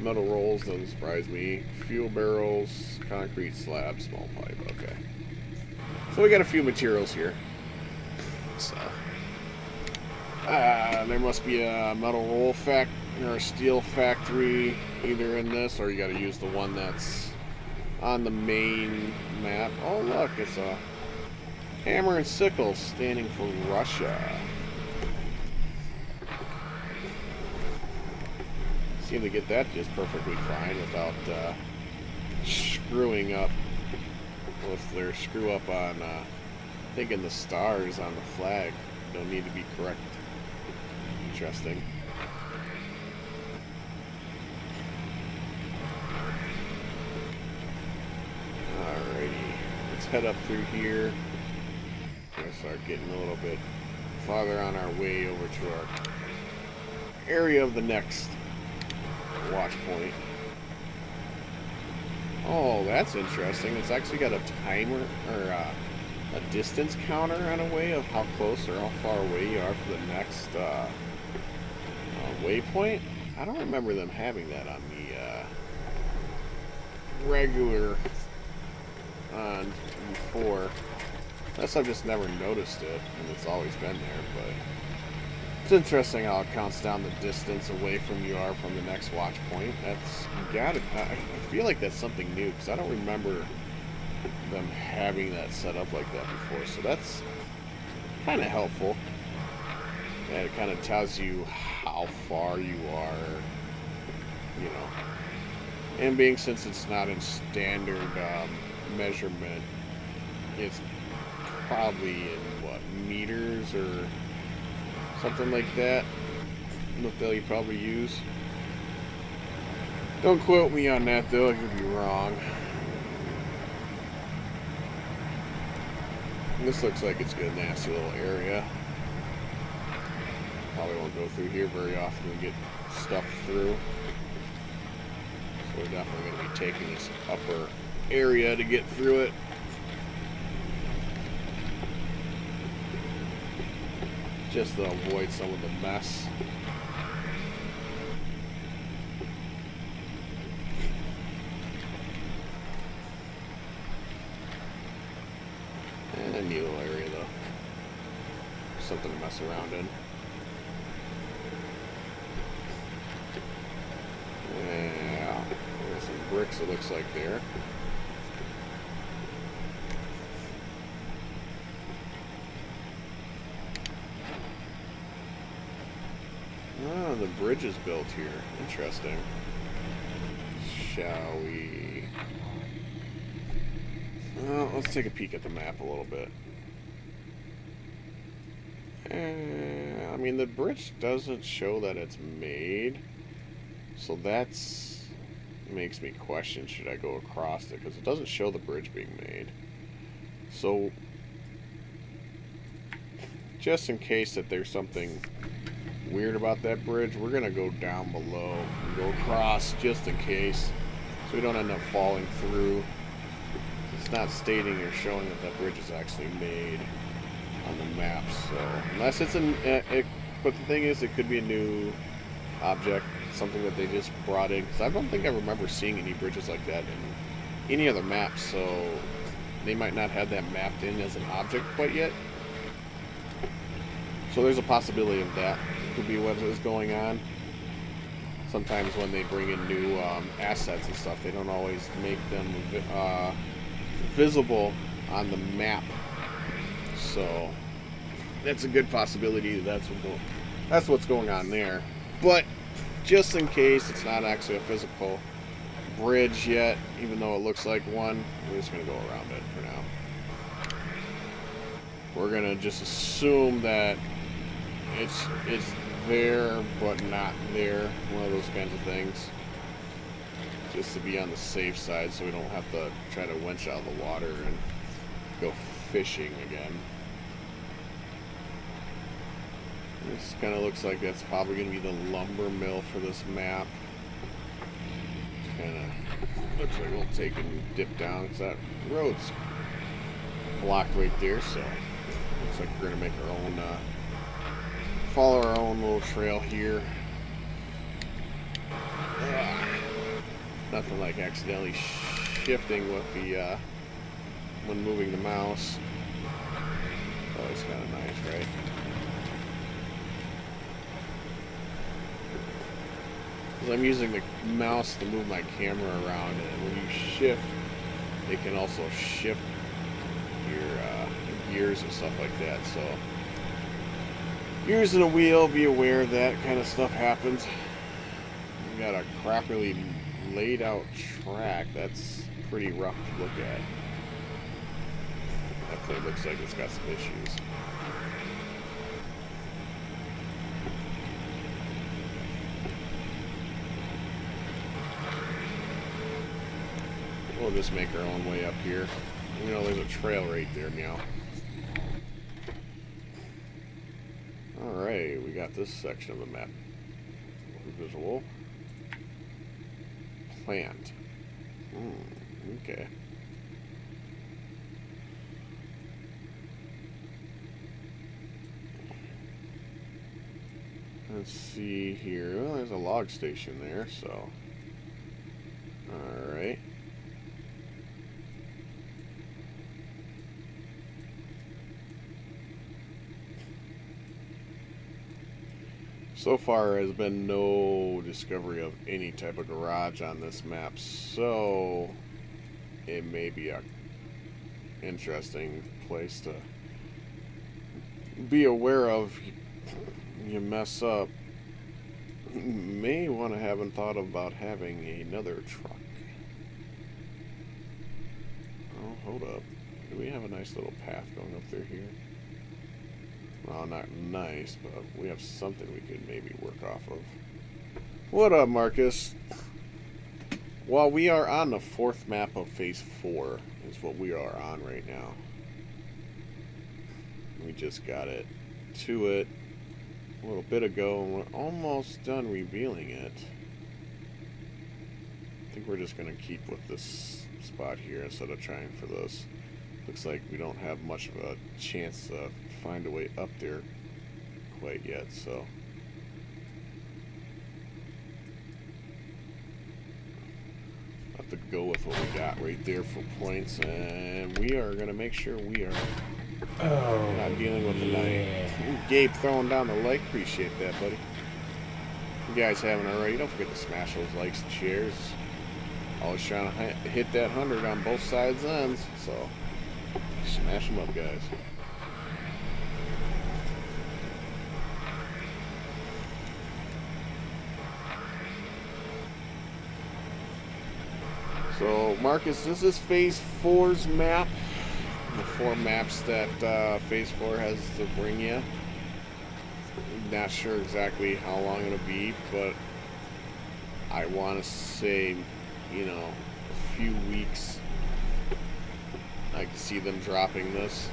metal rolls, doesn't surprise me. Fuel barrels, concrete slab, small pipe, okay. So we got a few materials here. So, there must be a metal roll or a steel factory either in this, or you gotta use the one that's on the main map. Oh look, it's a hammer and sickle standing for Russia. Seem to get that just perfectly fine without screwing up with their screw up on thinking the stars on the flag don't need to be correct. Interesting. Alrighty, let's head up through here. We're gonna start getting a little bit farther on our way over to our area of the next watch point. Oh, that's interesting. It's actually got a timer or a distance counter on a way of how close or how far away you are for the next waypoint. I don't remember them having that on the regular on before. Unless I've just never noticed it and it's always been there, but it's interesting how it counts down the distance away from you are from the next watch point. That's gotta. I feel like that's something new because I don't remember them having that set up like that before. So that's kind of helpful. And it kind of tells you how far you are, you know. And being since it's not in standard measurement, it's probably in what, meters or something like that. What they'll probably use. Don't quote me on that though, I could be wrong. This looks like it's got a nasty little area. Probably won't go through here very often and get stuff through. So we're definitely going to be taking this upper area to get through it. Just to avoid some of the mess. And a neat little area though. Something to mess around in. Yeah, there's some bricks it looks like there. Oh, the bridge is built here. Interesting. Shall we... Well, let's take a peek at the map a little bit. I mean, the bridge doesn't show that it's made. So that's... makes me question, should I go across it? Because it doesn't show the bridge being made. So... just in case that there's something weird about that bridge, we're gonna go down below and go across just in case, so we don't end up falling through. It's not stating or showing that that bridge is actually made on the map, so unless it's but the thing is, it could be a new object, something that they just brought in, because I don't think I remember seeing any bridges like that in any other maps, so they might not have that mapped in as an object quite yet. So there's a possibility of that. Could be what is going on. Sometimes when they bring in new assets and stuff, they don't always make them visible on the map. So that's a good possibility. That's what's going on there. But just in case it's not actually a physical bridge yet, even though it looks like one, we're just gonna go around it for now. We're gonna just assume that it's there but not there, one of those kinds of things, just to be on the safe side so we don't have to try to winch out of the water and go fishing again. This kind of looks like that's probably going to be the lumber mill for this map. Kind of Looks like we'll take and dip down because that road's blocked right there. So looks like we're gonna make our own, follow our own little trail here. Nothing like accidentally shifting with the when moving the mouse. Always kind of nice, right? Because I'm using the mouse to move my camera around, and when you shift, it can also shift your gears and stuff like that. So, using a wheel, be aware that kind of stuff happens. We got a properly laid out track. That's pretty rough to look at. Definitely looks like it's got some issues. We'll just make our own way up here. You know, there's a trail right there now. Alright, we got this section of the map. Visual. Plant. Okay. Let's see here. Well, there's a log station there, so. Alright. So far, has been no discovery of any type of garage on this map, so it may be a interesting place to be aware of. You mess up, you may want to haven't thought about having another truck. Oh, hold up. Do we have a nice little path going up through here? Well, not nice, but we have something we could maybe work off of. What up, Marcus? Well, we are on the 4th map of Phase 4, is what we are on right now. We just got it to it a little bit ago, and we're almost done revealing it. I think we're just going to keep with this spot here instead of trying for this. Looks like we don't have much of a chance to find a way up there quite yet, so. Have to go with what we got right there for points, and we are going to make sure we are not dealing with the night. Ooh, Gabe throwing down the like. Appreciate that, buddy. If you guys haven't already, don't forget to smash those likes and shares. Always trying to hit that 100 on both sides ends, so smash them up, guys. So, Marcus, this is Phase 4's map. The 4 maps that Phase 4 has to bring you. Not sure exactly how long it'll be, but I want to say, you know, a few weeks. I can see them dropping this.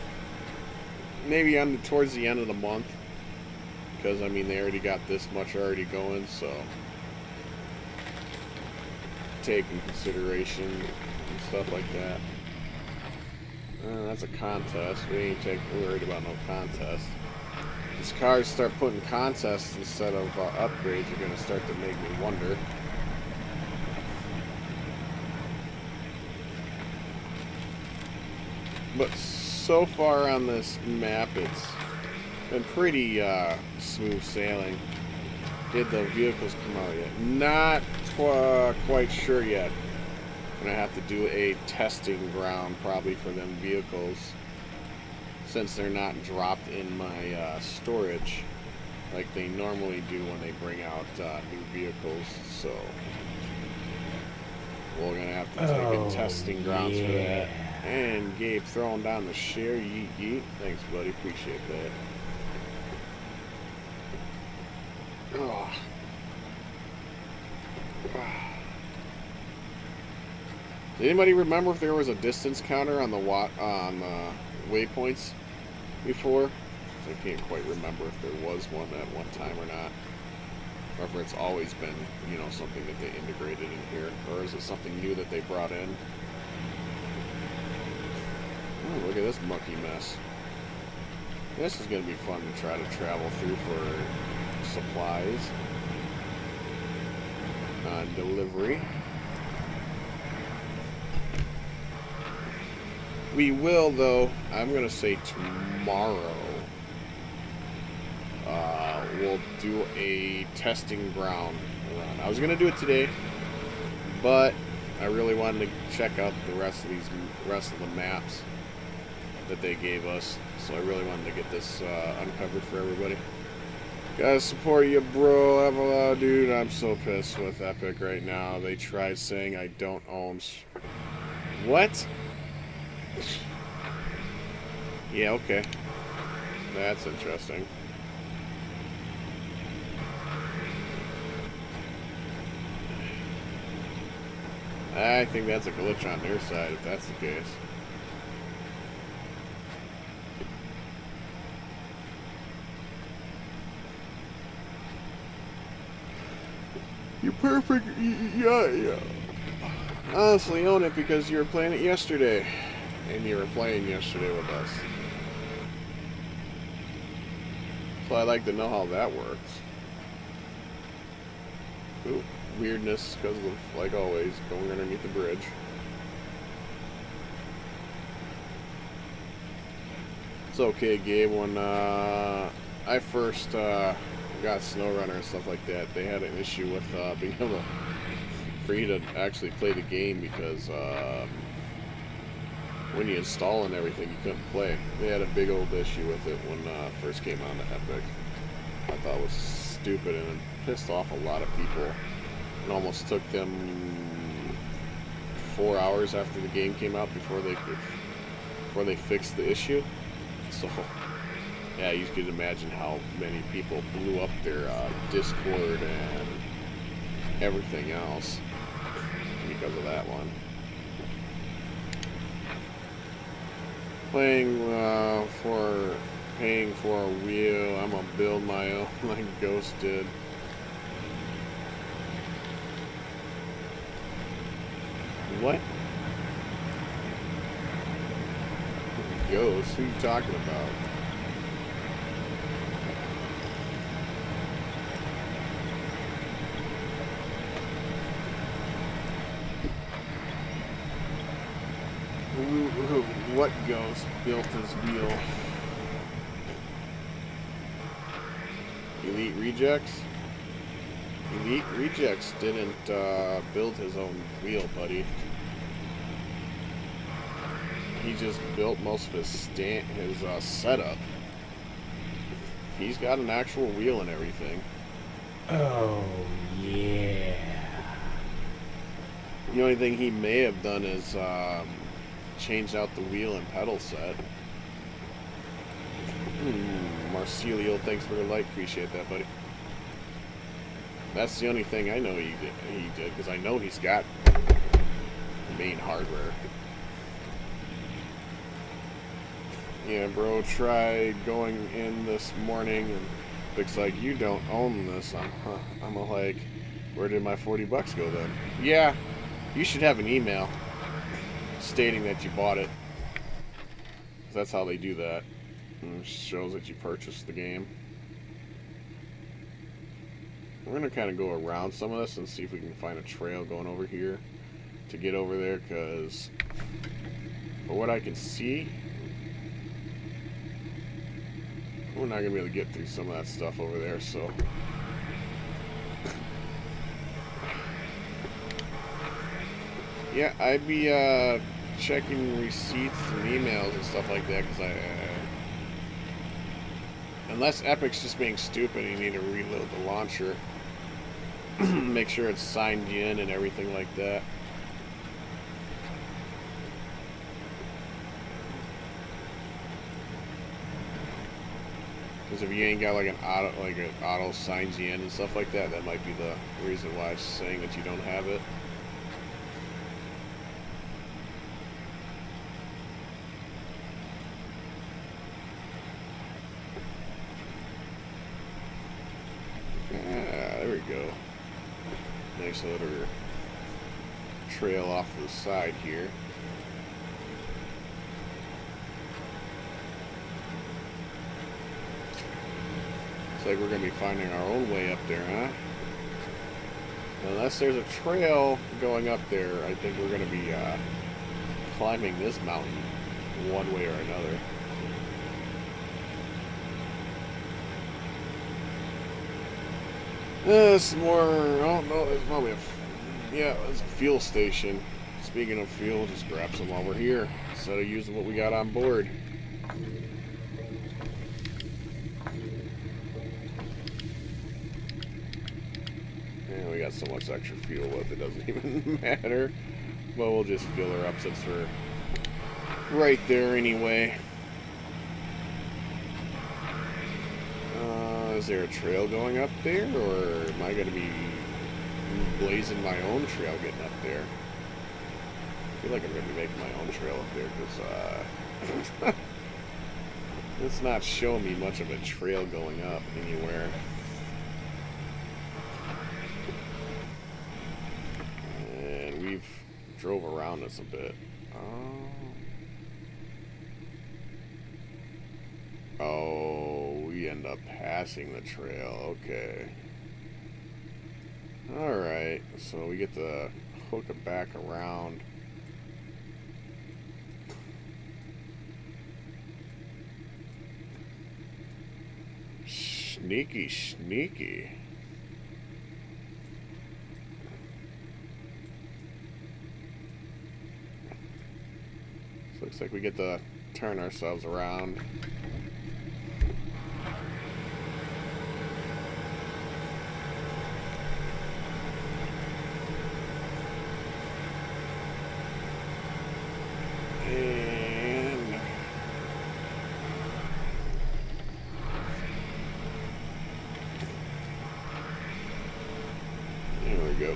Maybe towards the end of the month. Because, I mean, they already got this much already going, so. Take in consideration and stuff like that. That's a contest. We ain't worried about no contest. These cars start putting contests instead of upgrades are going to start to make me wonder. But so far on this map, it's been pretty smooth sailing. Did the vehicles come out yet? Not quite sure yet. I'm gonna have to do a testing ground probably for them vehicles, since they're not dropped in my storage like they normally do when they bring out new vehicles. So we're gonna have to take a testing grounds for that. And Gabe throwing down the share, yeet yeet. Thanks, buddy. Appreciate that. Oh. Did anybody remember if there was a distance counter on the waypoints before? I can't quite remember if there was one at one time or not. or if it's always been, you know, something that they integrated in here, or is it something new that they brought in? Ooh, look at this monkey mess. This is going to be fun to try to travel through for supplies on delivery. We will, though, I'm going to say tomorrow, we'll do a testing ground run. I was going to do it today, but I really wanted to check out the rest of the maps that they gave us, so I really wanted to get this uncovered for everybody. Gotta support you, bro. Dude, I'm so pissed with Epic right now. They tried saying I don't own... What? Yeah, okay. That's interesting. I think that's a glitch on their side, if that's the case. You're perfect. Yeah. Honestly, own it because you were playing it yesterday. And you were playing yesterday with us. So I'd like to know how that works. Ooh, weirdness because of, like always, going underneath the bridge. It's okay, Gabe. When I first got SnowRunner and stuff like that, they had an issue with being able for you to actually play the game because when you install and everything, you couldn't play. They had a big old issue with it when it first came on to Epic. I thought it was stupid and it pissed off a lot of people. It almost took them 4 hours after the game came out before they fixed the issue. So, yeah, you could imagine how many people blew up their Discord and everything else because of that one. Paying for a wheel. I'm gonna build my own like Ghost did. What? Ghost? Who are you talking about? What ghost built his wheel? Elite Rejects? Elite Rejects didn't build his own wheel, buddy. He just built most of his setup. He's got an actual wheel and everything. Oh, yeah. The only thing he may have done is changed out the wheel and pedal set. Marcelio, thanks for the like. Appreciate that, buddy. That's the only thing I know he did, because I know he's got main hardware. Yeah, bro, tried going in this morning, and looks like you don't own this. I'm like, where did my 40 bucks go then? Yeah, you should have an email stating that you bought it. That's how they do that. And it shows that you purchased the game. We're going to kind of go around some of this and see if we can find a trail going over here to get over there, because for what I can see, we're not going to be able to get through some of that stuff over there, so... Yeah, I'd be checking receipts and emails and stuff like that, because unless Epic's just being stupid and you need to reload the launcher, make sure it's signed in and everything like that. Because if you ain't got like an auto signs you in and stuff like that, that might be the reason why it's saying that you don't have it. we go. Nice little trail off to the side here. Looks like we're going to be finding our own way up there, huh? Unless there's a trail going up there, I think we're going to be climbing this mountain one way or another. Some more. Oh no, there's probably there's a fuel station. Speaking of fuel, just grab some while we're here instead of using what we got on board. And we got so much extra fuel left it doesn't even matter. But we'll just fill her up since we're right there anyway. Is there a trail going up there, or am I going to be blazing my own trail getting up there? I feel like I'm going to be making my own trail up there because it's not showing me much of a trail going up anywhere. And we've drove around this a bit. Oh, we end up passing the trail. Okay. Alright, so we get to hook it back around. Sneaky, sneaky. So looks like we get to turn ourselves around. Go.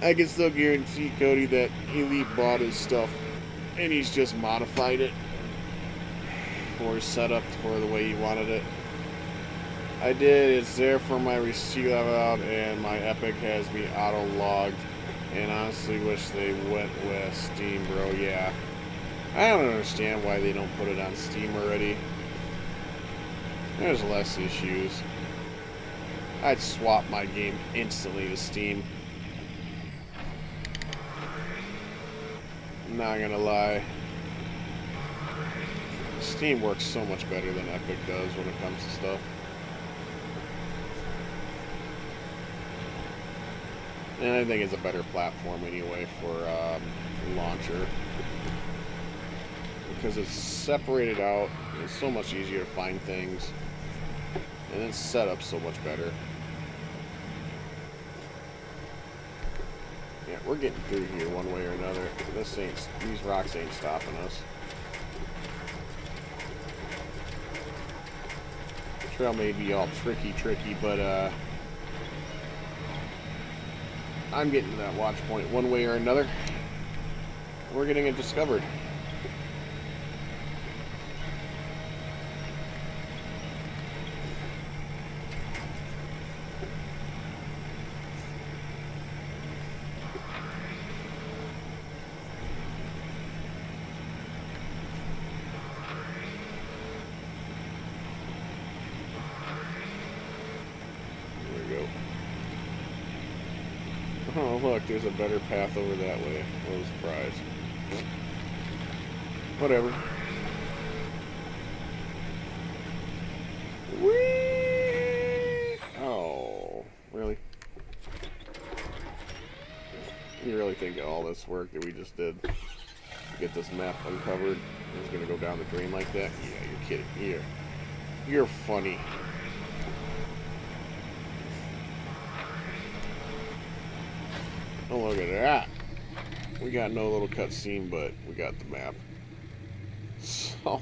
I can still guarantee Cody that Elite bought his stuff and he's just modified it or set up for the way he wanted it. I did. It's there for my receipt out, and my Epic has me auto-logged. And honestly wish they went with Steam, bro. Yeah. I don't understand why they don't put it on Steam already. There's less issues. I'd swap my game instantly to Steam. Not gonna lie. Steam works so much better than Epic does when it comes to stuff. And I think it's a better platform anyway for launcher. Because it's separated out, it's so much easier to find things. And it's set up so much better. Yeah, we're getting through here one way or another. These rocks ain't stopping us. The trail may be all tricky, but I'm getting to that watch point one way or another. We're getting it discovered. Oh, look, there's a better path over that way. What a surprise. Whatever. Whee! Oh, really? You really think that all this work that we just did to get this map uncovered is going to go down the drain like that? Yeah, you're kidding. You're funny. Oh, look at that. We got no little cutscene, but we got the map. So,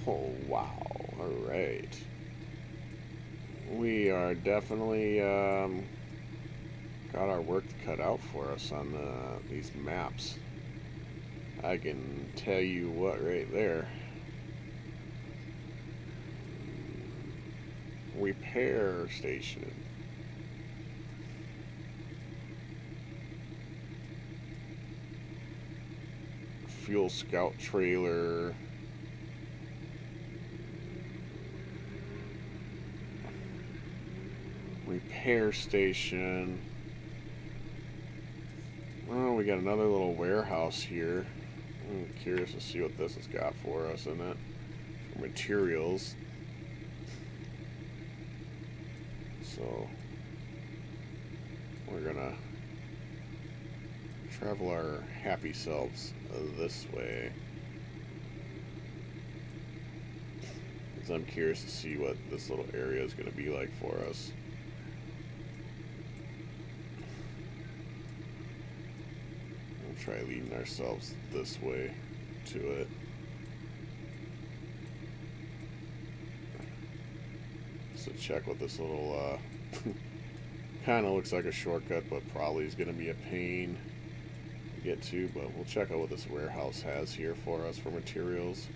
wow. Alright. We are definitely got our work cut out for us on these maps. I can tell you what right there. Repair station. Fuel scout trailer. Repair station. Oh, we got another little warehouse here. I'm curious to see what this has got for us in it. For materials. So we're gonna travel our happy selves this way. Because I'm curious to see what this little area is gonna be like for us. We'll try leading ourselves this way to it. So check what this little kind of looks like a shortcut, but probably is going to be a pain to get to. But we'll check out what this warehouse has here for us for materials.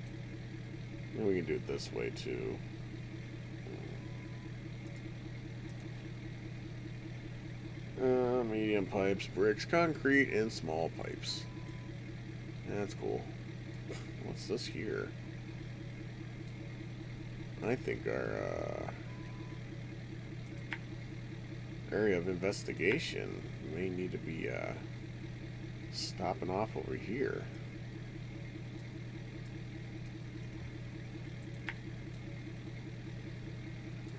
And we can do it this way too. Medium pipes, bricks, concrete, and small pipes. That's cool. What's this here? I think our area of investigation may need to be stopping off over here.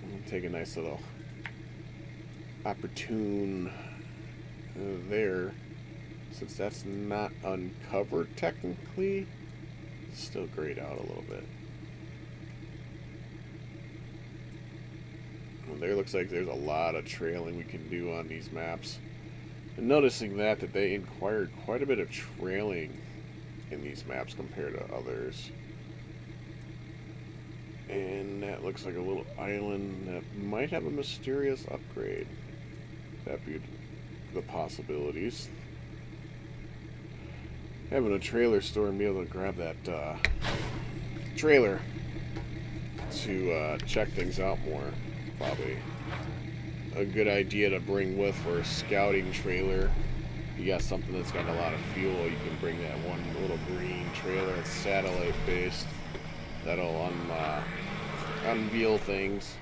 We'll take a nice little opportune there, since that's not uncovered technically. It's still grayed out a little bit. Well, there looks like there's a lot of trailing we can do on these maps. And noticing that they inquired quite a bit of trailing in these maps compared to others. And that looks like a little island that might have a mysterious upgrade. That'd be the possibilities. Having a trailer store and be able to grab that trailer to check things out more. Probably a good idea to bring with for a scouting trailer. You got something that's got a lot of fuel, you can bring that one little green trailer. It's satellite based. That'll unveil things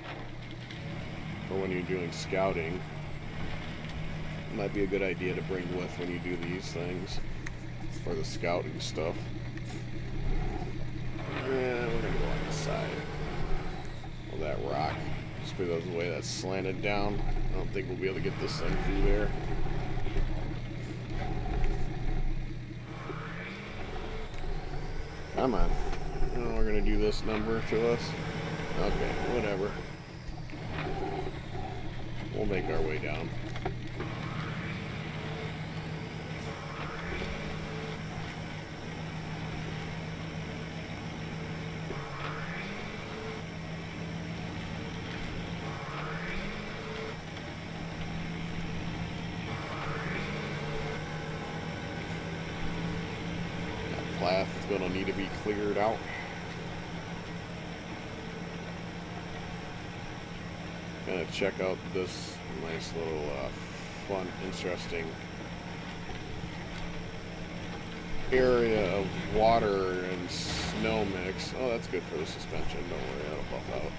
for when you're doing scouting. Might be a good idea to bring with when you do these things for the scouting stuff. And we're gonna go on the side of that rock. Just because of the way that's slanted down, I don't think we'll be able to get this thing through there. Come on. Oh, we're gonna do this number to us? Okay, whatever. We'll make our way down. Path is going to need to be cleared out. Gonna check out this nice little fun, interesting area of water and snow mix. Oh, that's good for the suspension. Don't worry, that'll buff out.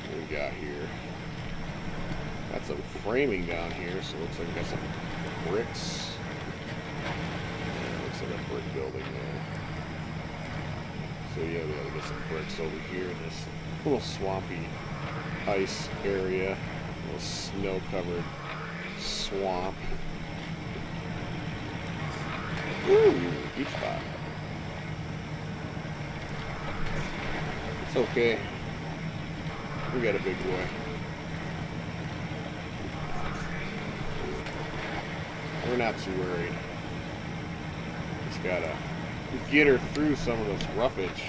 What we got here? Got some framing down here, so it looks like we got some bricks. Yeah, looks like a brick building there. So yeah, we gotta get some bricks over here in this little swampy ice area. A little snow-covered swamp. Ooh, beach spot. It's okay. We got a big boy. We're not too worried. Just gotta get her through some of this roughage.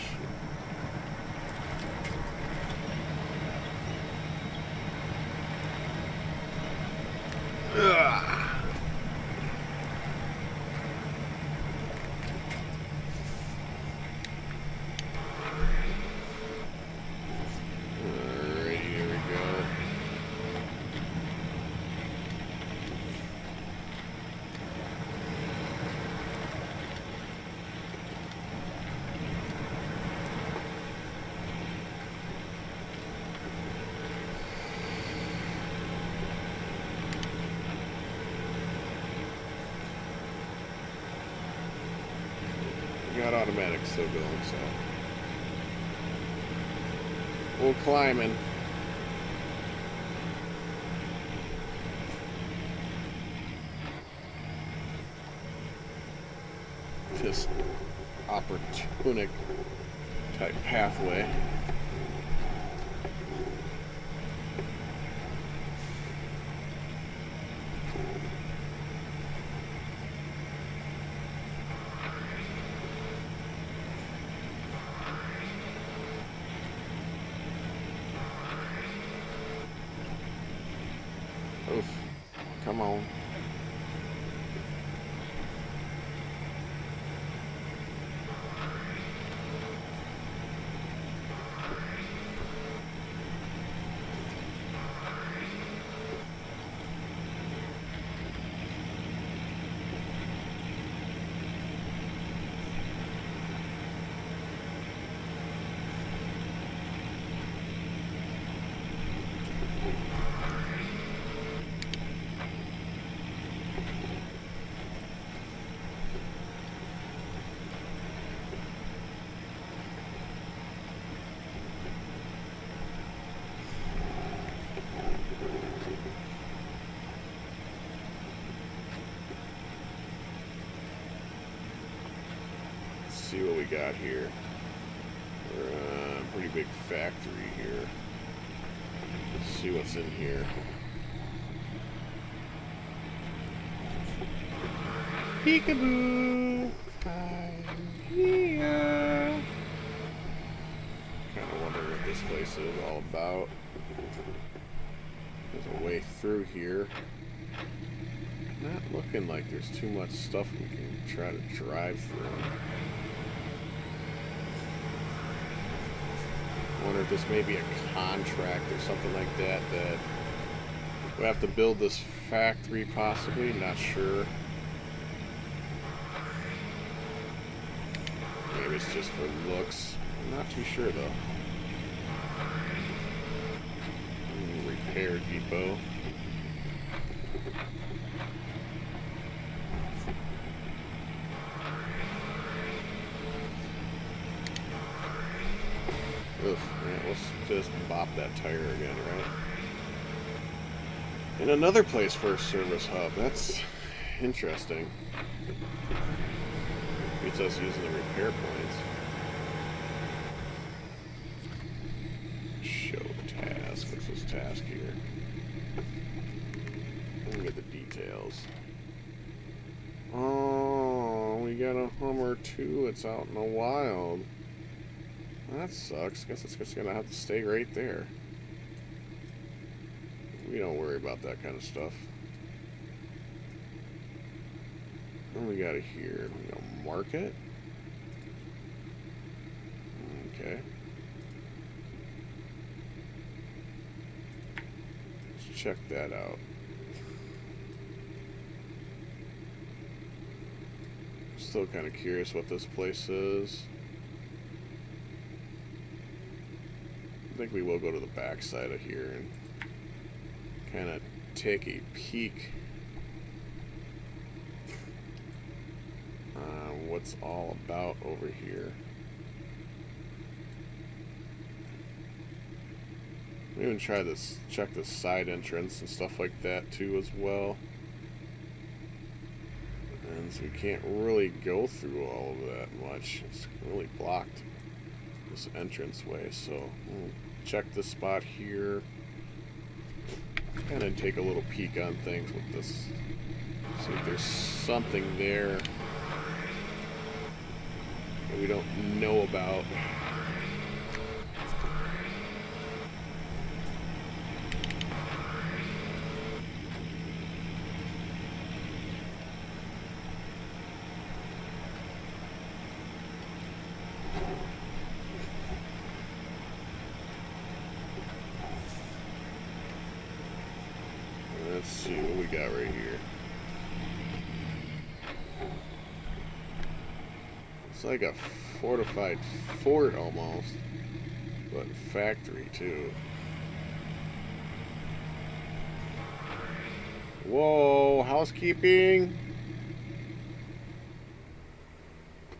That automatic's still going, so we'll climb in. This opportunic type pathway. Oof. Come on. See what we got here. We're a pretty big factory here. Let's see what's in here. Peekaboo! I'm here! Kinda wondering what this place is all about. There's a way through here. Not looking like there's too much stuff we can try to drive through. Wonder if this may be a contract or something like that that we have to build this factory possibly, not sure. Maybe it's just for looks. I'm not too sure though. Repair depot. Oof, yeah, let's just bop that tire again, right? And another place for a service hub. That's interesting. Beats us using the repair points. Show task. What's this task here? Let me get the details. Oh, we got a Hummer too. It's out in the wild. That sucks. Guess it's just gonna have to stay right there. We don't worry about that kind of stuff. What we got here? We got market. Okay. Let's check that out. Still kind of curious what this place is. I think we will go to the back side of here and kind of take a peek on what's all about over here. We even try this, check the side entrance and stuff like that too as well. And so we can't really go through all of that much. It's really blocked, this entranceway, so we'll check this spot here. Kind of take a little peek on things with this. See if there's something there that we don't know about. Let's see what we got right here. It's like a fortified fort almost, but factory too. Whoa, housekeeping?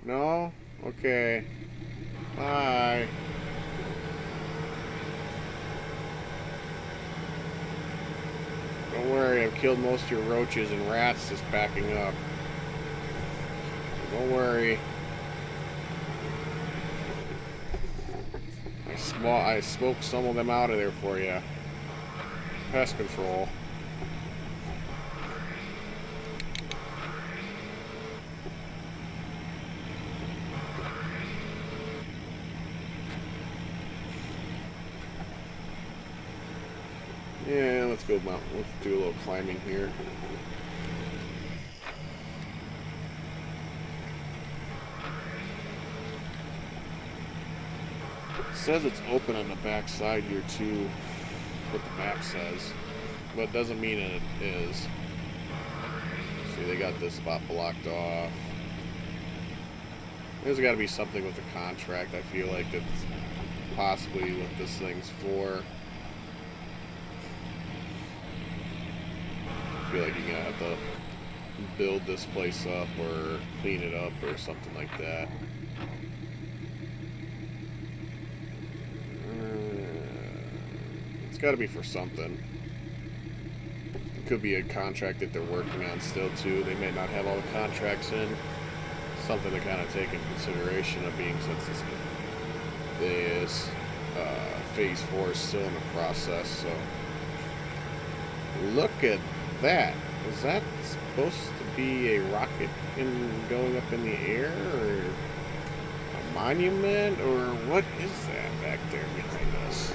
No? Okay. Bye. Don't worry, I've killed most of your roaches and rats just backing up. Don't worry. I smoked some of them out of there for you. Pest control. Yeah, let's go mountain. Let's do a little climbing here. It says it's open on the back side here too. What the map says, but it doesn't mean it is. See, they got this spot blocked off. There's got to be something with the contract. I feel like that's possibly what this thing's for. I feel like you're gonna have to build this place up or clean it up or something like that. It's got to be for something. It could be a contract that they're working on still too. They may not have all the contracts in. Something to kind of take in consideration of being since this phase 4 is still in the process. So look at that. Is that supposed to be a rocket going up in the air, or a monument, or what is that back there behind us?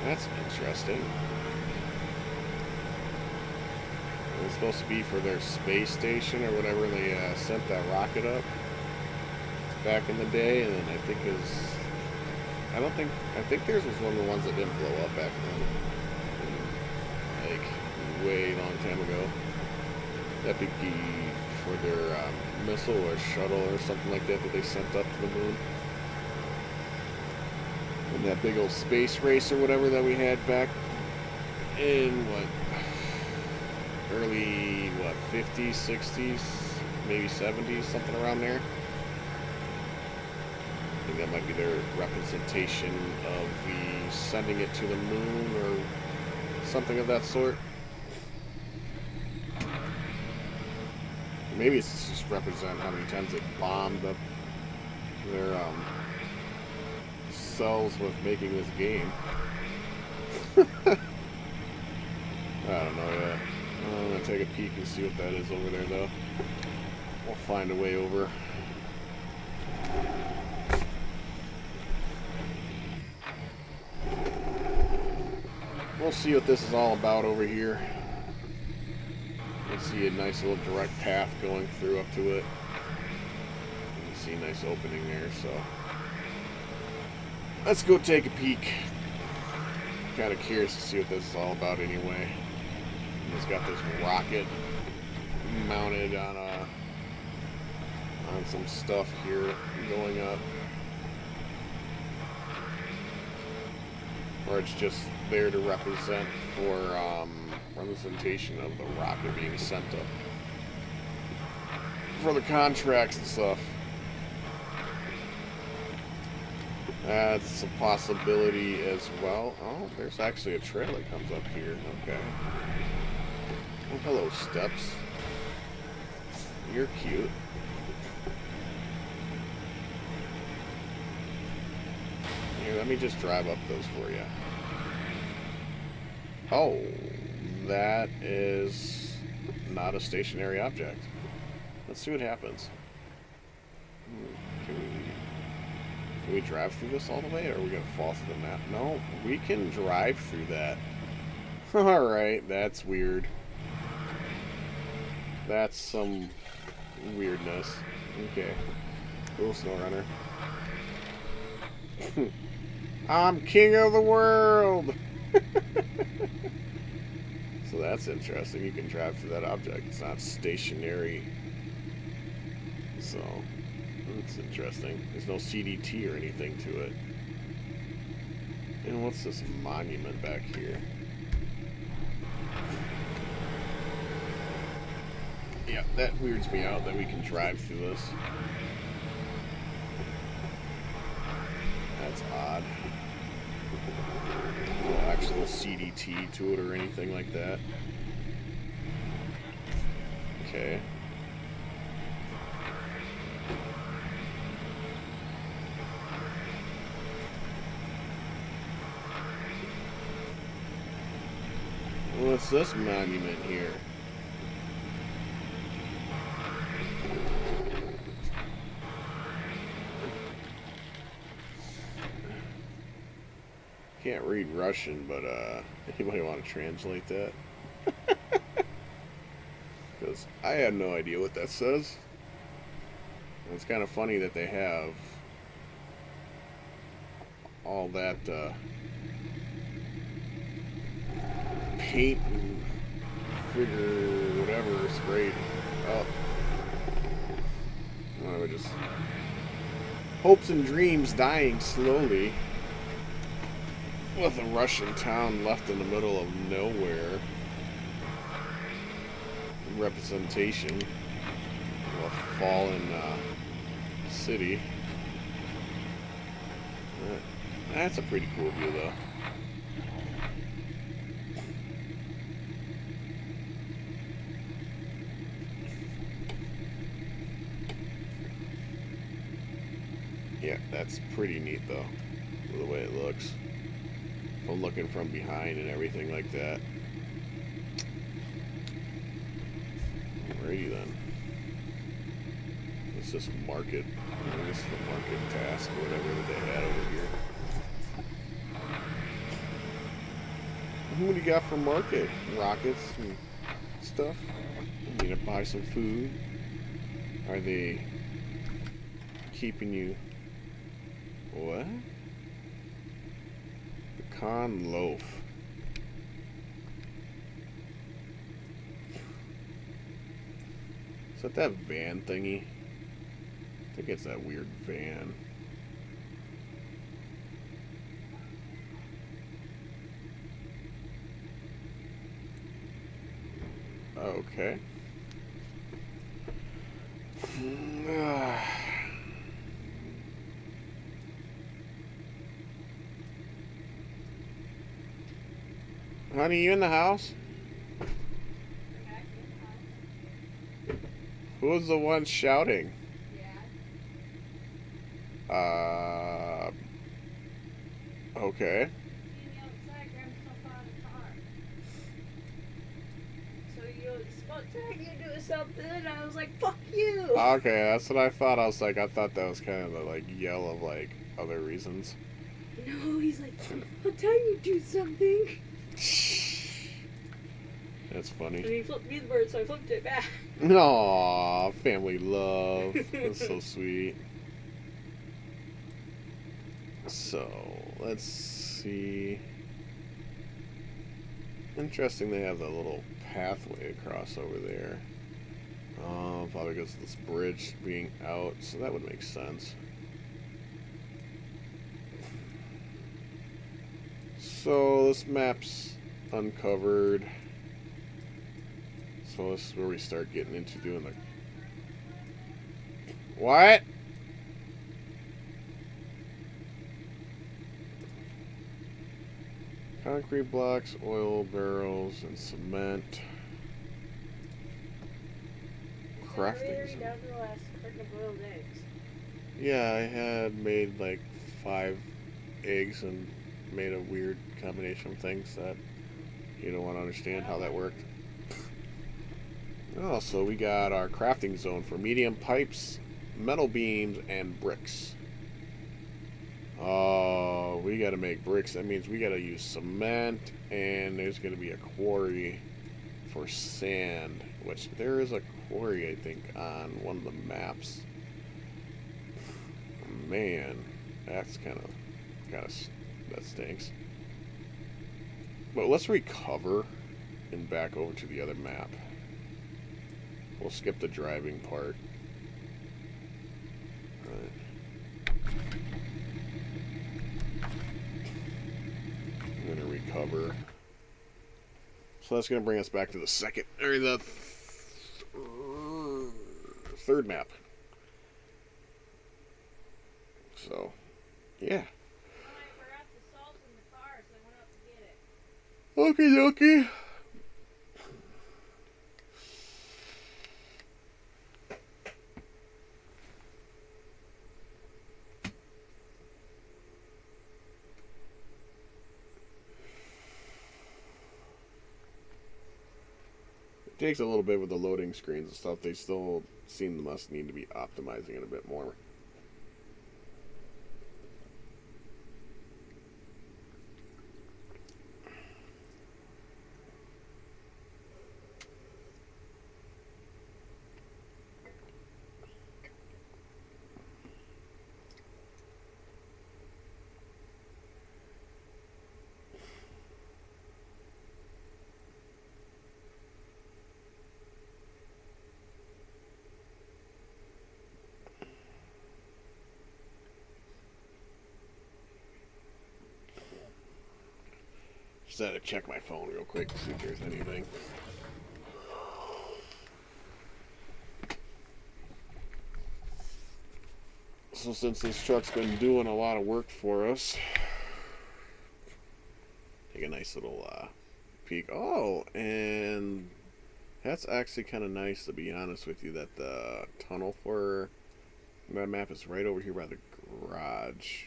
That's interesting. It's supposed to be for their space station or whatever they sent that rocket up back in the day, and then I think theirs was one of the ones that didn't blow up back then, like way long time ago. That'd be for their missile or shuttle or something like that they sent up to the moon. And that big old space race or whatever that we had back in early 50s, 60s, maybe 70s, something around there. I think that might be their representation of the sending it to the moon or something of that sort. Maybe it's just represent how many times they bombed up their cells with making this game. I don't know yet. I'm gonna take a peek and see what that is over there, though. We'll find a way over. We'll see what this is all about over here. You see a nice little direct path going through up to it. You see a nice opening there, so let's go take a peek. Kind of curious to see what this is all about anyway. It's got this rocket mounted on some stuff here going up, or it's just there to representation of the rocket being sent up for the contracts and stuff. That's a possibility as well. Oh, there's actually a trail that comes up here. Okay. Oh, hello, steps. You're cute. Here, let me just drive up those for you. Oh, that is not a stationary object. Let's see what happens. Can we drive through this all the way, or are we going to fall through the map? No, we can drive through that. Alright, that's weird. That's some weirdness. Okay. Cool, SnowRunner. I'm king of the world! So that's interesting. You can drive through that object. It's not stationary. So, that's interesting. There's no CDT or anything to it. And what's this monument back here? Yeah, that weirds me out that we can drive through this. That's odd. No actual CDT to it or anything like that. Okay. What's this monument here? Can't read Russian, but anybody want to translate that? Because I had no idea what that says. And it's kind of funny that they have all that paint and figure whatever sprayed up. Well, we're just hopes and dreams dying slowly with a Russian town left in the middle of nowhere. Representation of a fallen city. That's a pretty cool view, though. Yeah, that's pretty neat, though, the way it looks. From looking from behind and everything like that. Alrighty then. It's just market. This is the market task or whatever that they had over here. What do you got for market? Rockets and stuff? You need to buy some food? Are they keeping you... What? Pecan loaf. Is that van thingy? I think it's that weird van. Okay. Honey, you in the house? Who's the one shouting? Yeah. Okay. So you spoke to you do something, and I was like, "Fuck you." Okay, that's what I thought. I was like, I thought that was kind of the like yell of like other reasons. No, he's like, "I'll tell you do something." That's funny. And he flipped me the bird, so I flipped it back. Aww, family love. That's so sweet. So, let's see. Interesting they have that little pathway across over there. Probably because of this bridge being out, so that would make sense. So, this map's uncovered. So this is where we start getting into doing the... What? Concrete blocks, oil barrels, and cement. Crafting. Down to the last carton of boiled eggs. Yeah, I had made like 5 eggs and made a weird combination of things that you don't want to understand how that worked. Oh, so we got our crafting zone for medium pipes, metal beams, and bricks. Oh, we got to make bricks. That means we got to use cement, and there's going to be a quarry for sand, which there is a quarry, I think, on one of the maps. Man, that's kind of that stinks. But let's recover and back over to the other map. We'll skip the driving part. I'm gonna recover. So that's gonna bring us back to the third map. So, yeah. Okie dokie. It takes a little bit with the loading screens and stuff. They still must need to be optimizing it a bit more. Just had to check my phone real quick to see if there's anything. So since this truck's been doing a lot of work for us, take a nice little peek. Oh, and that's actually kind of nice, to be honest with you, that the tunnel for that map is right over here by the garage.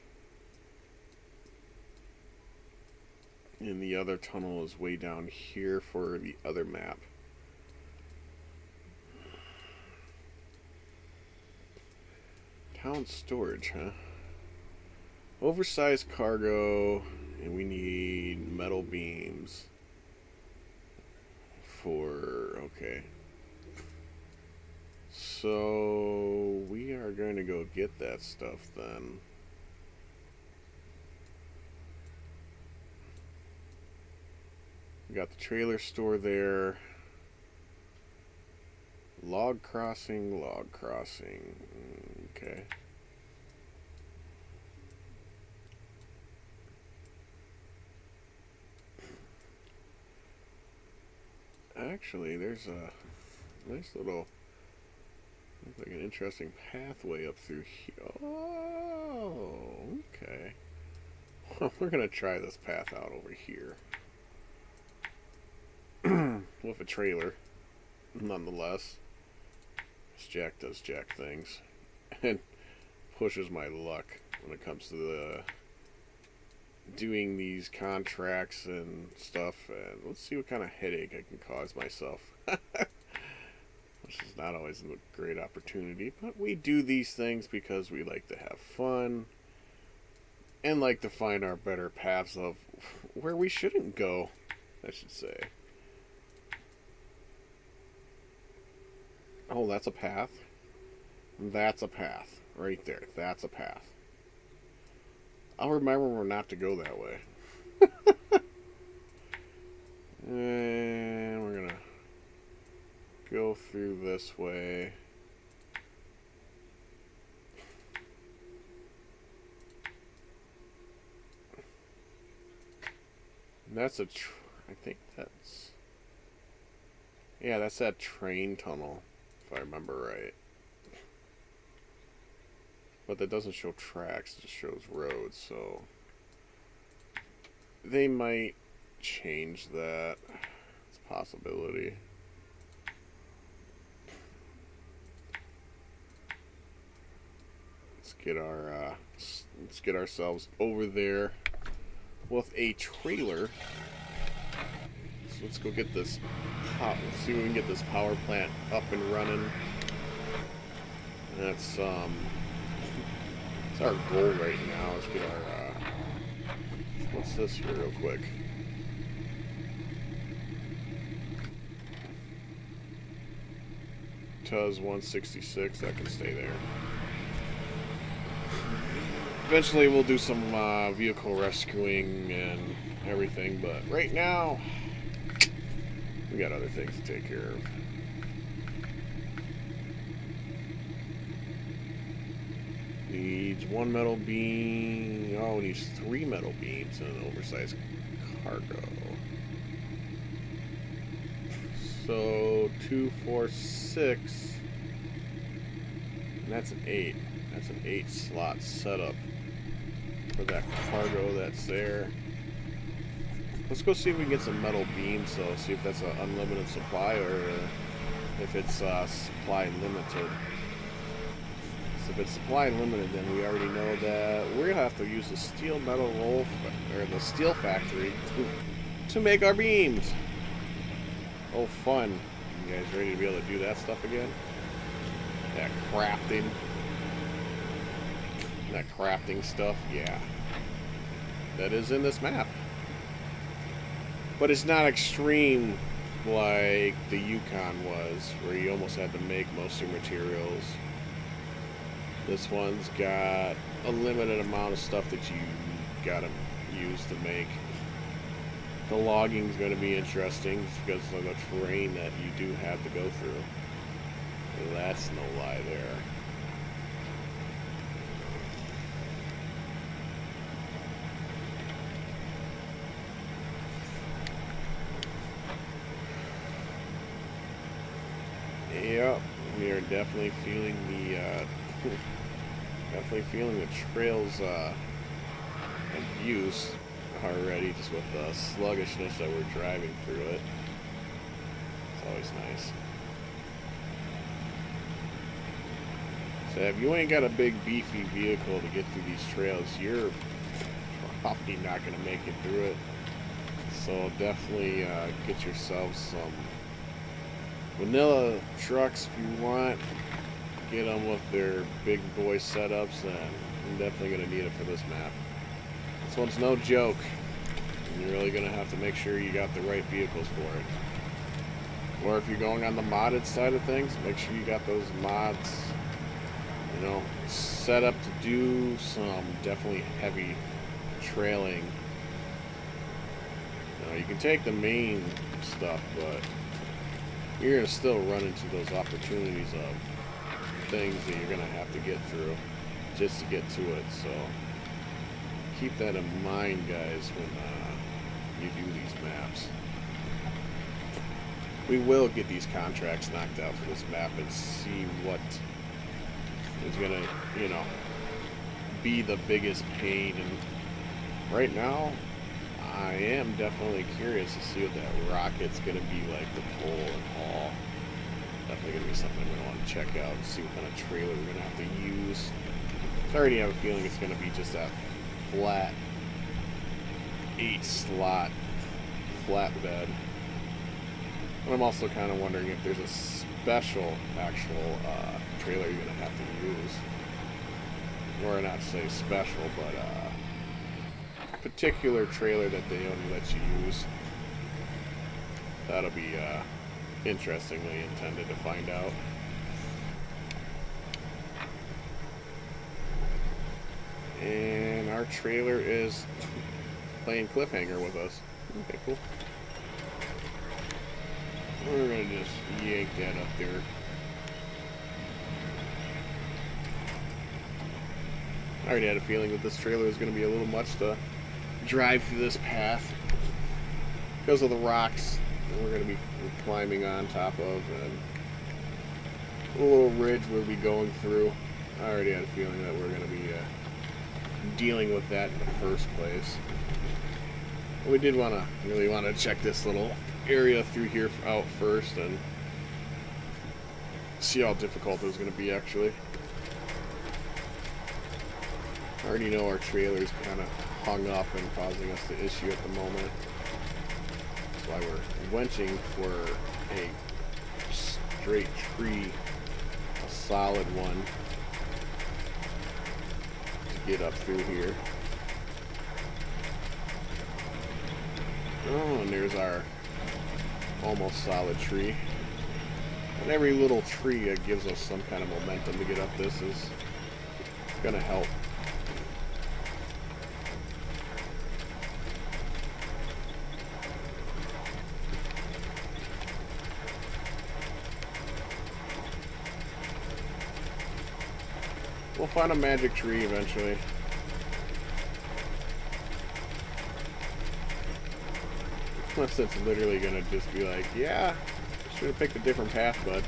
And the other tunnel is way down here for the other map. Town storage, huh? Oversized cargo, and we need metal beams for, okay. So we are going to go get that stuff then. We got the trailer store there. Log crossing, log crossing. Okay. Actually, there's a nice little, looks like an interesting pathway up through here. Oh, okay. We're gonna try this path out over here. With a trailer, nonetheless. This Jack does Jack things. And pushes my luck when it comes to the doing these contracts and stuff. And let's see what kind of headache I can cause myself. Which is not always a great opportunity, but we do these things because we like to have fun and like to find our better paths of where we shouldn't go, I should say. Oh, that's a path. That's a path. Right there. That's a path. I'll remember not to go that way. And we're gonna go through this way. And that's I think that's, yeah, that's that train tunnel, if I remember right. But that doesn't show tracks, it just shows roads, so they might change that. It's a possibility. Let's get ourselves over there with a trailer. So let's go get this let's see if we can get this power plant up and running. That's our goal right now. Let's get our what's this here real quick? Tuz 166, that can stay there. Eventually we'll do some vehicle rescuing and everything, but right now we got other things to take care of. Needs one metal beam. Oh, it needs 3 metal beams and an oversized cargo. So 2, 4, 6. And that's an 8. That's an 8 slot setup for that cargo that's there. Let's go see if we can get some metal beams, so see if that's an unlimited supply or if it's supply limited. So if it's supply limited, then we already know that we're gonna have to use the steel metal roll or the steel factory to make our beams. Oh, fun! You guys ready to be able to do that stuff again? That crafting stuff, yeah. That is in this map. But it's not extreme like the Yukon was, where you almost had to make most of your materials. This one's got a limited amount of stuff that you gotta use to make. The logging's gonna be interesting because of the terrain that you do have to go through. That's no lie there. Yep, we are definitely feeling the trails abuse already, just with the sluggishness that we're driving through it. It's always nice. So if you ain't got a big beefy vehicle to get through these trails, you're probably not going to make it through it. So definitely get yourself some vanilla trucks if you want. Get them with their big boy setups, and I'm definitely going to need it for this map. This one's no joke. You're really going to have to make sure you got the right vehicles for it. Or if you're going on the modded side of things, make sure you got those mods, you know, set up to do some definitely heavy trailing. You know, you can take the main stuff, but you're going to still run into those opportunities of things that you're going to have to get through just to get to it. So keep that in mind, guys, when you do these maps. We will get these contracts knocked out for this map and see what is going to, you know, be the biggest pain. And right now, I am definitely curious to see what that rocket's going to be like to pull and haul. Definitely going to be something we're going to want to check out and see what kind of trailer we're going to have to use. I already have a feeling it's going to be just that flat 8-slot flatbed. But I'm also kind of wondering if there's a special actual trailer you're going to have to use. Or not to say special, but particular trailer that they only let you use. That'll be interestingly intended to find out. And our trailer is playing cliffhanger with us. Okay, cool. We're gonna just yank that up there. I already had a feeling that this trailer is gonna be a little much to drive through this path because of the rocks that we're going to be climbing on top of, and a little ridge we'll be going through. I already had a feeling that we're going to be dealing with that in the first place. But we did really want to check this little area through here out first and see how difficult it was going to be actually. I already know our trailer's kind of hung up and causing us the issue at the moment. That's why we're wenching for a straight tree, a solid one, to get up through here. Oh, and there's our almost solid tree. And every little tree that gives us some kind of momentum to get up this is going to help. We'll find a magic tree eventually. Unless it's literally gonna just be like, yeah, should have picked a different path, bud.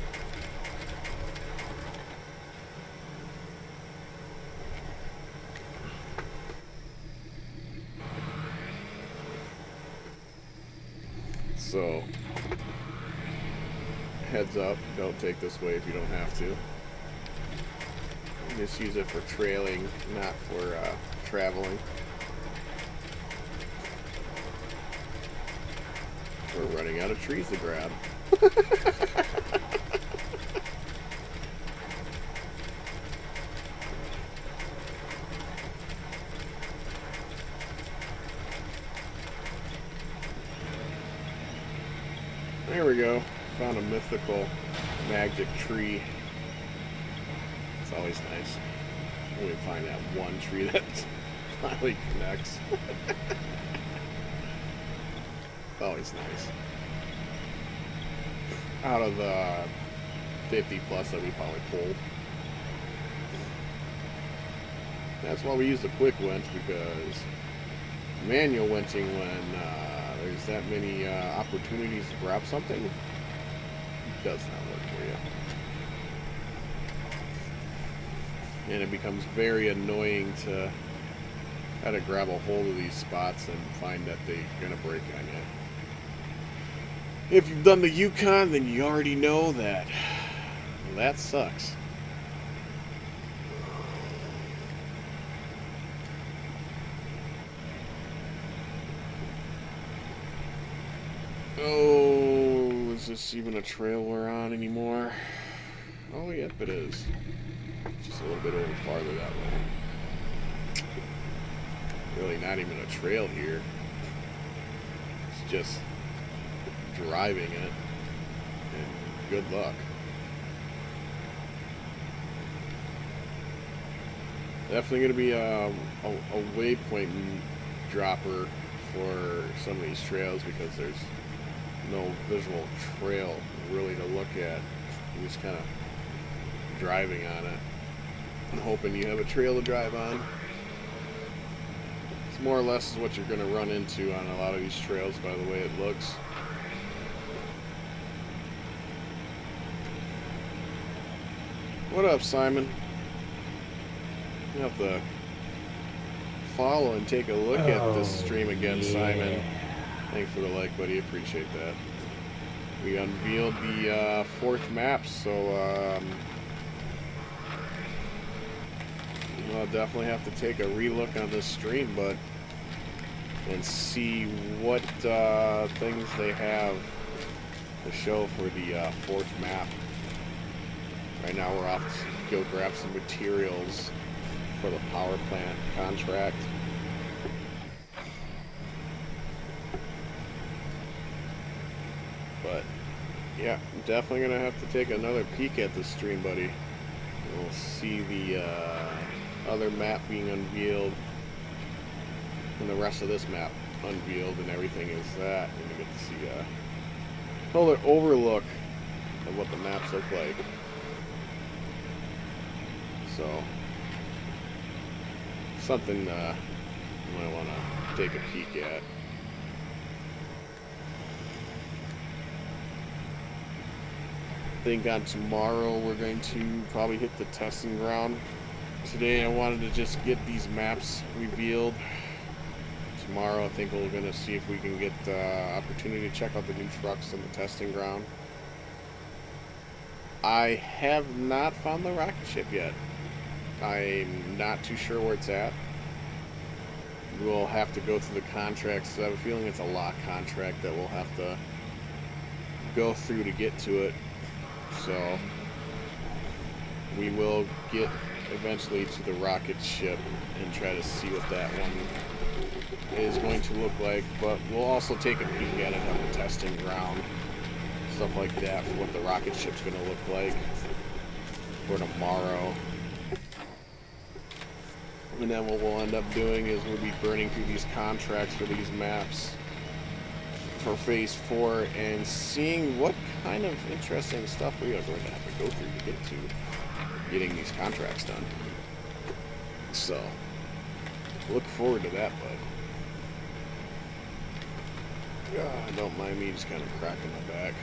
So, heads up, don't take this way if you don't have to. Just use it for trailing, not for traveling. We're running out of trees to grab. There we go. Found a mythical magic tree. It's always nice when we find that one tree that finally connects. It's always nice. Out of the 50 plus that we probably pulled. That's why we use the quick winch, because manual winching, when there's that many opportunities to grab something, does not work for you. And it becomes very annoying to try to grab a hold of these spots and find that they're going to break on you. If you've done the Yukon, then you already know that that sucks. Oh, is this even a trail we're on anymore? Oh, yep, it is. Just a little bit over farther that way. Really not even a trail here. It's just driving it. And good luck. Definitely going to be a waypoint dropper for some of these trails, because there's no visual trail really to look at. You're just kind of driving on it and hoping you have a trail to drive on. It's more or less what you're going to run into on a lot of these trails by the way it looks. What up, Simon? You have to follow and take a look at this stream again, Simon. Thanks for the like, buddy. Appreciate that. We unveiled the fourth map, so I'll definitely have to take a relook on this stream, but and see what things they have to show for the fourth map. Right now, we're off to go grab some materials for the power plant contract. But yeah, I'm definitely gonna have to take another peek at this stream, buddy. We'll see the other map being unveiled, and the rest of this map unveiled, and everything is that. We're gonna get to see a fuller overlook of what the maps look like. So something you might want to take a peek at. I think on tomorrow we're going to probably hit the testing ground. Today I wanted to just get these maps revealed. Tomorrow I think we're going to see if we can get the opportunity to check out the new trucks in the testing ground. I have not found the rocket ship yet. I'm not too sure where it's at. We'll have to go through the contracts. I have a feeling it's a lock contract that we'll have to go through to get to it. So we will get eventually to the rocket ship and try to see what that one is going to look like. But we'll also take a peek at it on the testing ground, stuff like that, for what the rocket ship's going to look like for tomorrow. And then what we'll end up doing is we'll be burning through these contracts for these maps for phase 4 and seeing what kind of interesting stuff we are going to have to go through to get to getting these contracts done. So look forward to that, bud. Don't mind me just kind of cracking my back.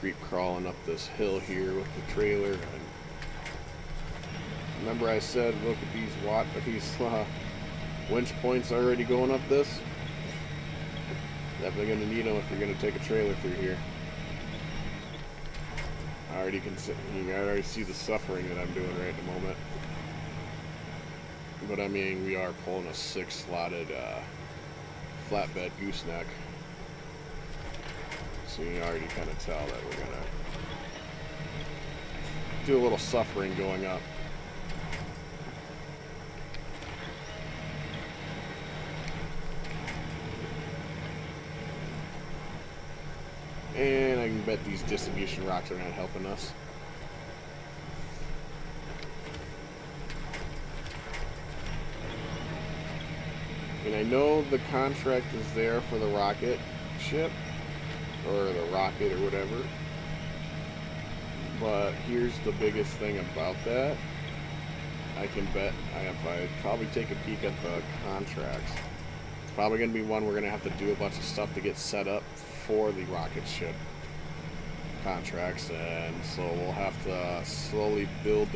Creep crawling up this hill here with the trailer, and Remember I said, look at these winch points already going up this? Definitely gonna need them if you're gonna take a trailer through here. I already see the suffering that I'm doing right at the moment. But I mean, we are pulling a 6-slotted flatbed gooseneck. So you can already kind of tell that we're gonna do a little suffering going up. And I can bet these distribution rocks are not helping us. And I know the contract is there for the rocket ship, or the rocket or whatever. But here's the biggest thing about that. I can bet if I probably take a peek at the contracts, it's probably going to be one we're going to have to do a bunch of stuff to get set up for the rocket ship contracts, and so we'll have to slowly build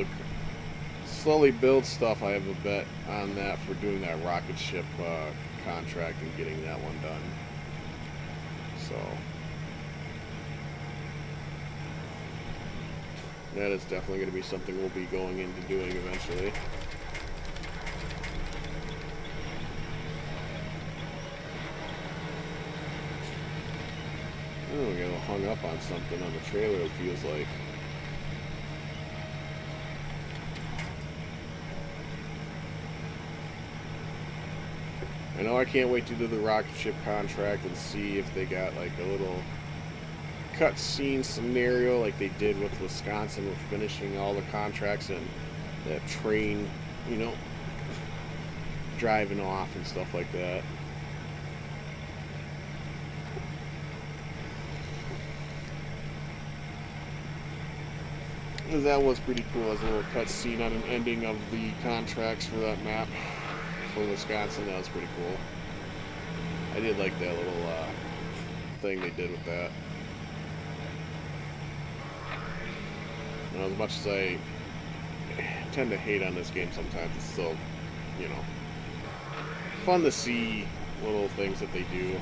stuff. I have a bet on that for doing that rocket ship contract and getting that one done. So that is definitely going to be something we'll be going into doing eventually. Oh, we got a little hung up on something on the trailer, it feels like. I know I can't wait to do the rocket ship contract and see if they got like a little cutscene scenario like they did with Wisconsin with finishing all the contracts and that train, you know, driving off and stuff like that. That was pretty cool as a little cutscene on an ending of the contracts for that map for Wisconsin. That was pretty cool. I did like that little thing they did with that. And as much as I tend to hate on this game sometimes, it's still, you know, fun to see little things that they do.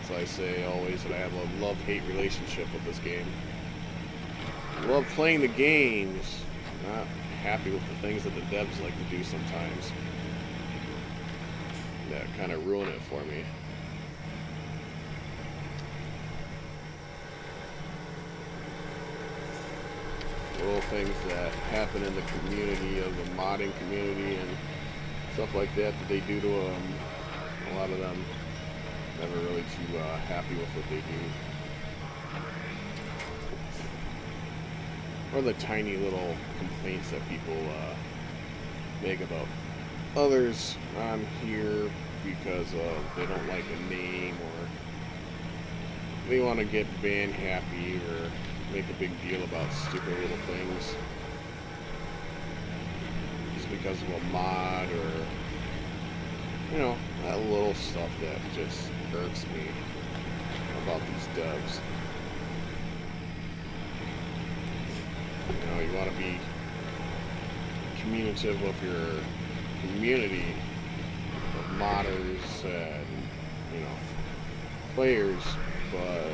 As I say always, that I have a love-hate relationship with this game. I love playing the games, not happy with the things that the devs like to do sometimes. That kind of ruin it for me. Little things that happen in the community, of the modding community and stuff like that they do to them. A lot of them never really too happy with what they do. Or the tiny little complaints that people make about others on here because they don't like a name, or they want to get ban happy, or make a big deal about stupid little things just because of a mod, or, you know, that little stuff that just irks me about these devs. You know, you want to be communicative with your community of modders and, you know, players, but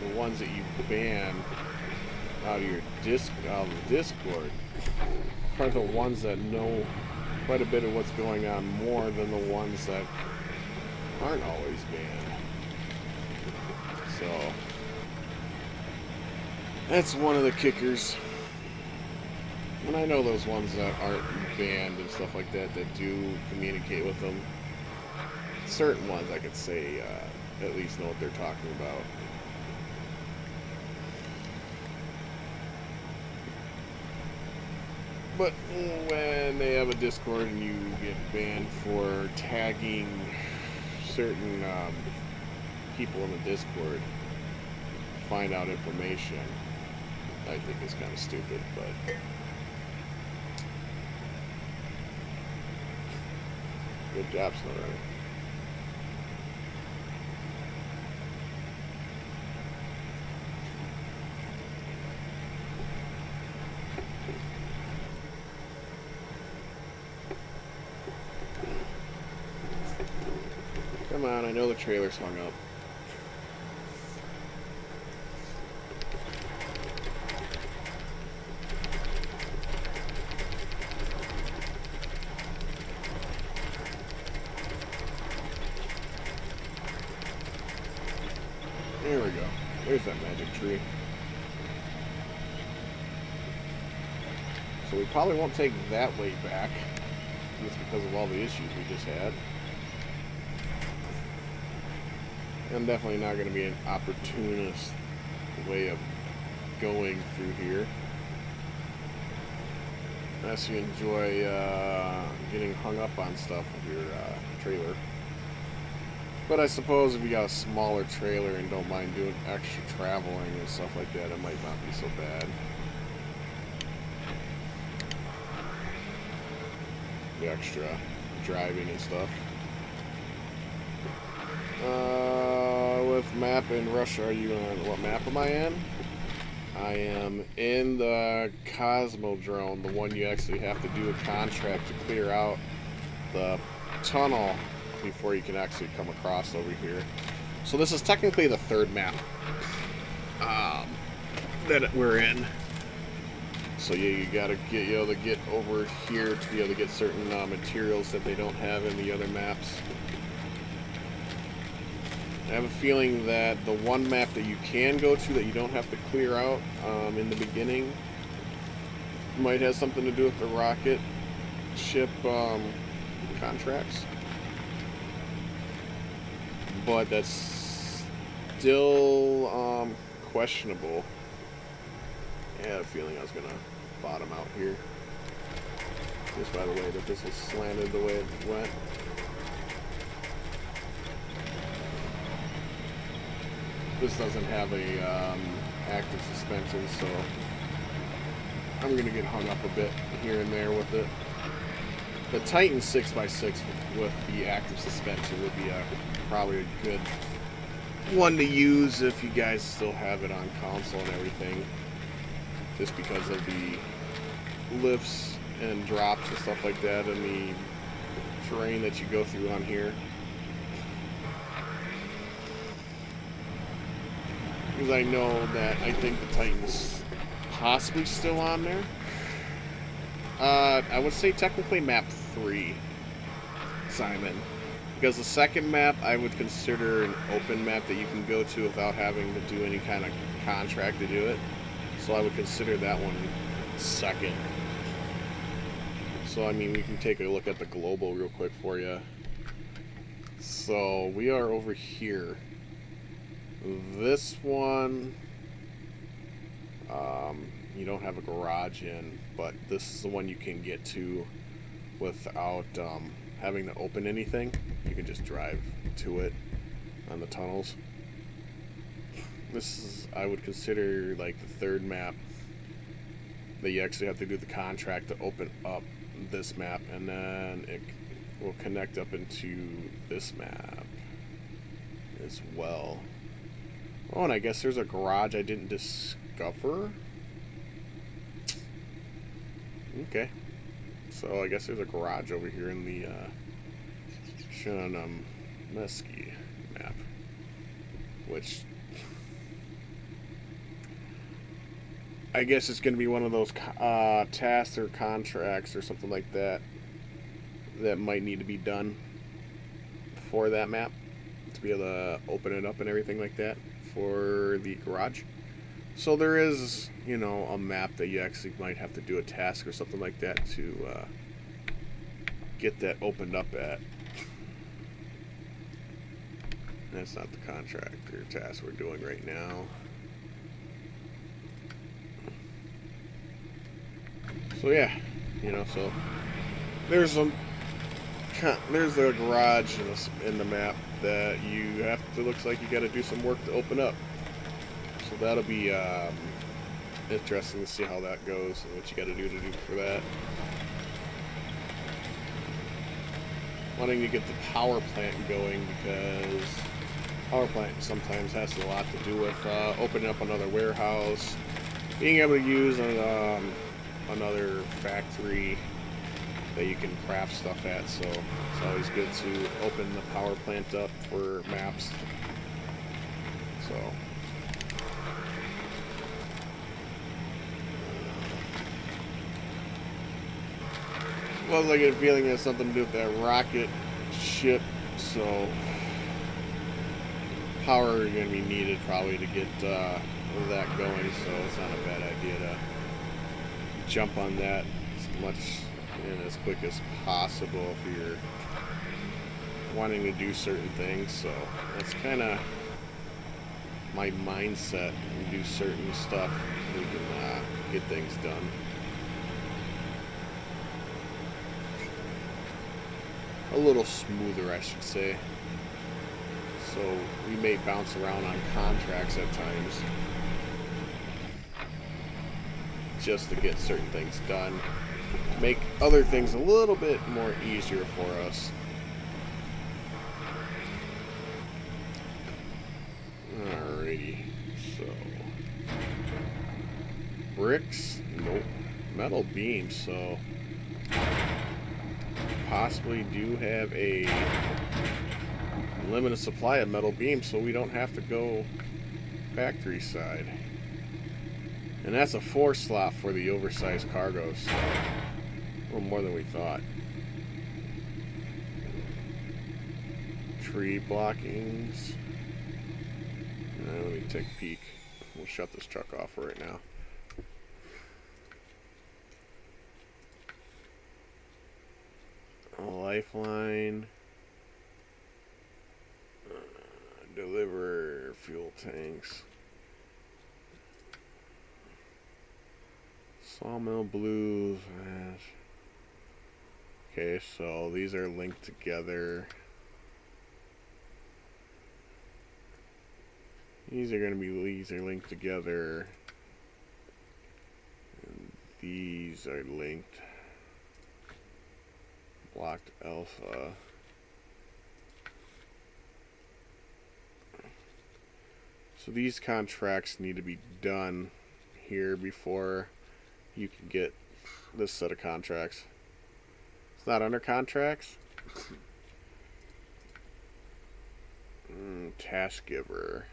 the ones that you ban out of your Discord are the ones that know quite a bit of what's going on more than the ones that aren't always banned. So that's one of the kickers. And I know those ones that aren't banned and stuff like that that do communicate with them. Certain ones I could say at least know what they're talking about. But when they have a Discord and you get banned for tagging certain people in the Discord, find out information, I think it's kind of stupid, but good job, SnowRunner. Come on, I know the trailer's hung up. There we go. There's that magic tree. So we probably won't take that way back, just because of all the issues we just had. And definitely not going to be an opportunist way of going through here. Unless you enjoy getting hung up on stuff with your trailer. But I suppose if you got a smaller trailer and don't mind doing extra traveling and stuff like that, it might not be so bad. The extra driving and stuff. With map in Russia, are you on? What map am I in? I am in the Cosmodrome, the one you actually have to do a contract to clear out the tunnel before you can actually come across over here. So this is technically the third map that we're in. So yeah, you gotta get to get over here to be able to get certain materials that they don't have in the other maps. I have a feeling that the one map that you can go to that you don't have to clear out in the beginning might have something to do with the rocket ship contracts. But that's still questionable. I had a feeling I was going to bottom out here. Just by the way that this was slanted the way it went. This doesn't have a active suspension, so I'm going to get hung up a bit here and there with it. The Titan 6x6 with the active suspension would be probably a good one to use if you guys still have it on console and everything. Just because of the lifts and drops and stuff like that and the terrain that you go through on here. Because I know that I think the Titan's possibly still on there. I would say technically map 3, Simon. Because the second map I would consider an open map that you can go to without having to do any kind of contract to do it. So I would consider that one second. So I mean, we can take a look at the global real quick for you. So we are over here. This one, you don't have a garage in, but this is the one you can get to without having to open anything. You can just drive to it on the tunnels. This is, I would consider, like the third map that you actually have to do the contract to open up this map, and then it will connect up into this map as well. Oh, and I guess there's a garage I didn't discover. Okay. So I guess there's a garage over here in the Mesky map. Which I guess it's going to be one of those tasks or contracts or something like that that might need to be done for that map to be able to open it up and everything like that for the garage. So there is, you know, a map that you actually might have to do a task or something like that to get that opened up at. That's not the contract or task we're doing right now. So yeah, you know, so there's a garage in the map that you have to, looks like you got to do some work to open up. So that'll be interesting to see how that goes and what you got to do for that. Wanting to get the power plant going because power plant sometimes has a lot to do with opening up another warehouse, being able to use another factory that you can craft stuff at, so it's always good to open the power plant up for maps. So was I get a feeling it has something to do with that rocket ship, so power is going to be needed probably to get that going, so it's not a bad idea to jump on that as much and as quick as possible if you're wanting to do certain things. So that's kind of my mindset. We do certain stuff, we can get things done. A little smoother, I should say. So we may bounce around on contracts at times just to get certain things done. Make other things a little bit more easier for us. Alrighty, so bricks, nope. Metal beams, so possibly do have a limited supply of metal beams, so we don't have to go factory side. And that's a 4 slot for the oversized cargo, so a little more than we thought. Tree blockings. Let me take a peek. We'll shut this truck off right now. A lifeline. Deliver fuel tanks. Sawmill blues. Okay, so these are linked together. These are linked together. And these are linked. Blocked alpha. So these contracts need to be done here before you can get this set of contracts. It's not under contracts. Task giver.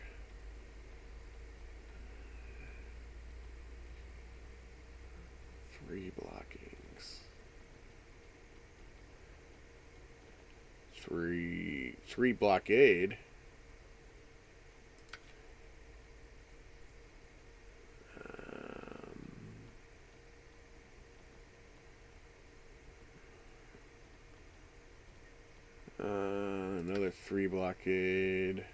Three blockings. Three blockade. Another 3 blockade.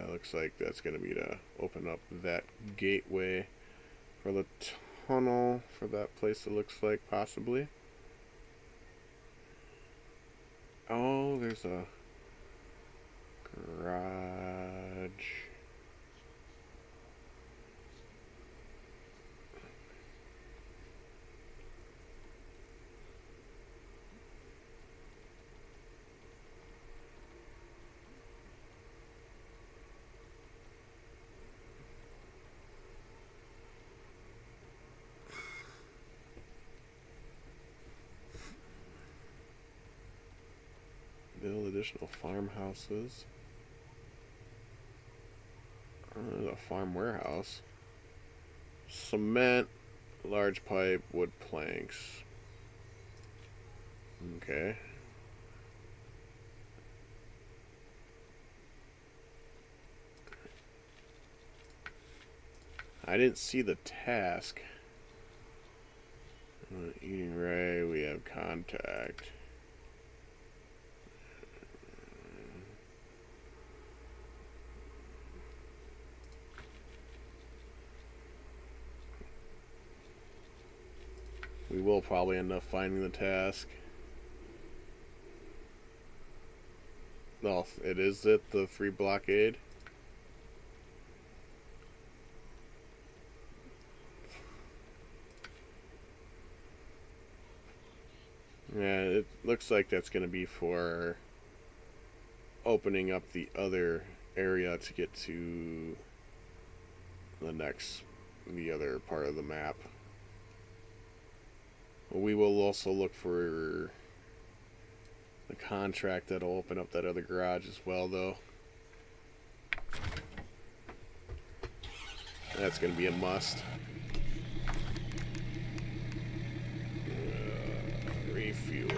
Looks like that's going to be to open up that gateway for the tunnel for that place, it looks like, possibly. Oh, there's a garage. Build additional farmhouses. There's a farm warehouse. Cement, large pipe, wood planks. Okay. I didn't see the task. Eating right, we have contact. We will probably end up finding the task. No, it is the 3 blockade. Yeah, it looks like that's going to be for opening up the other area to get to the other part of the map. We will also look for the contract that'll open up that other garage as well, though. That's going to be a must. Refuel.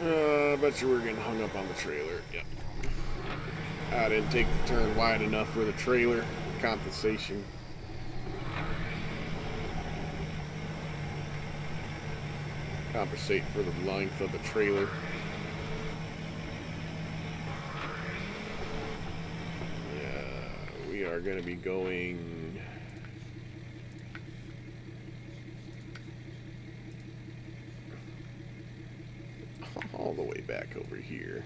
I bet you we're getting hung up on the trailer. Yep. I didn't take the turn wide enough for the trailer. Compensation. Compensate for the length of the trailer. We are going to be going all the way back over here.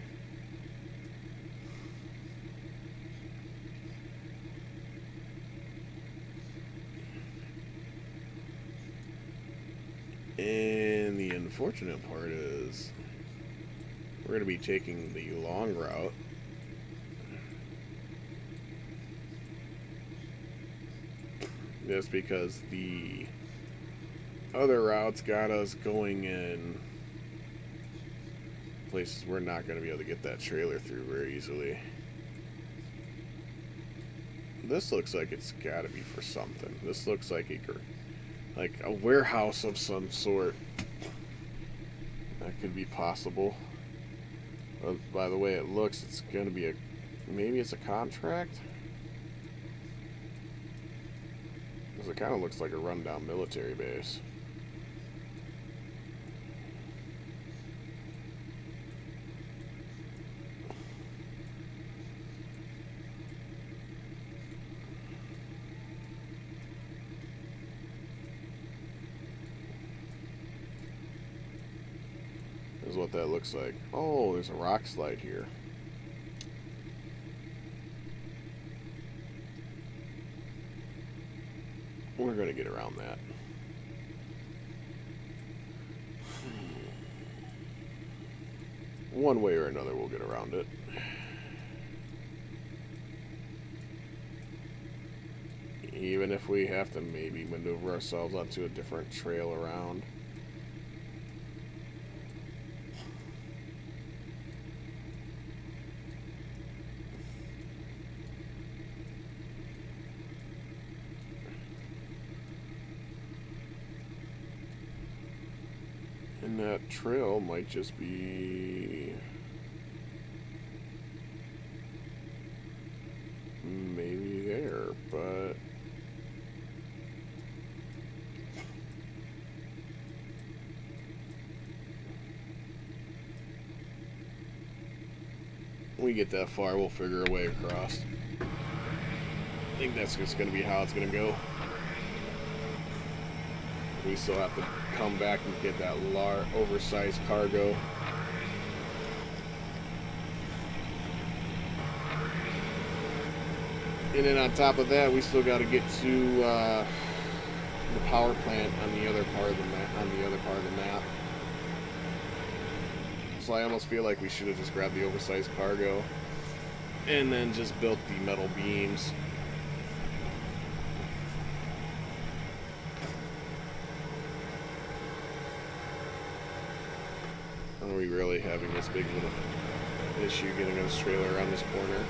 And the unfortunate part is we're going to be taking the long route. Just because the other routes got us going in places we're not going to be able to get that trailer through very easily. This looks like it's got to be for something. This looks like a warehouse of some sort. That could be possible. By the way it looks, it's going to be maybe it's a contract? Because it kind of looks like a rundown military base. Is what that looks like. Oh, there's a rock slide here. We're going to get around that. One way or another, we'll get around it. Even if we have to maybe maneuver ourselves onto a different trail around. And that trail might just be maybe there, but when we get that far, we'll figure a way across. I think that's just going to be how it's going to go. We still have to come back and get that oversized cargo. And then on top of that, we still got to get to the power plant on the other part of the map. So I almost feel like we should have just grabbed the oversized cargo and then just built the metal beams. Are we really having this big little issue getting this trailer around this corner?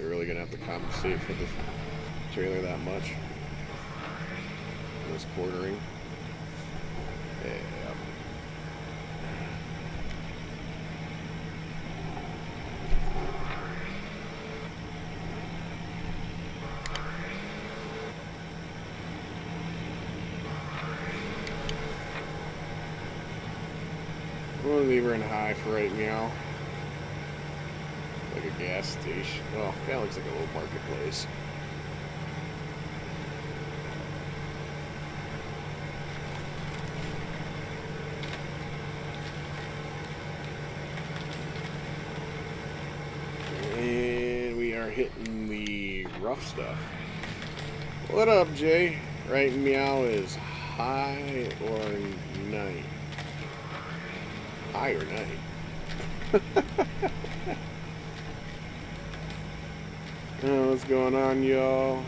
We're really gonna have to compensate for the trailer that much. This quartering. Yeah. We'll leave her in high for right now. Like a gas station. Well, kind of looks like a little marketplace. And we are hitting the rough stuff. What up, Jay? Right meow is high or night? High or night? What's going on, y'all?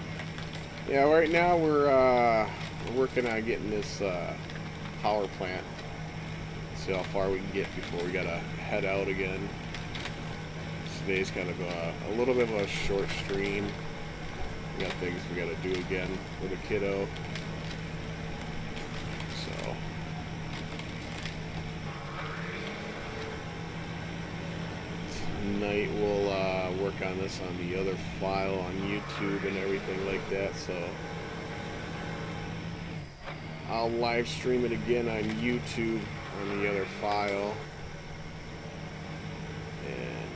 Yeah, right now we're working on getting this power plant. See how far we can get before we gotta head out again. Today's kind of a little bit of a short stream. We got things we gotta do again with a kiddo. So tonight we'll work on this on the other file on YouTube and everything like that. So I'll live stream it again on YouTube on the other file and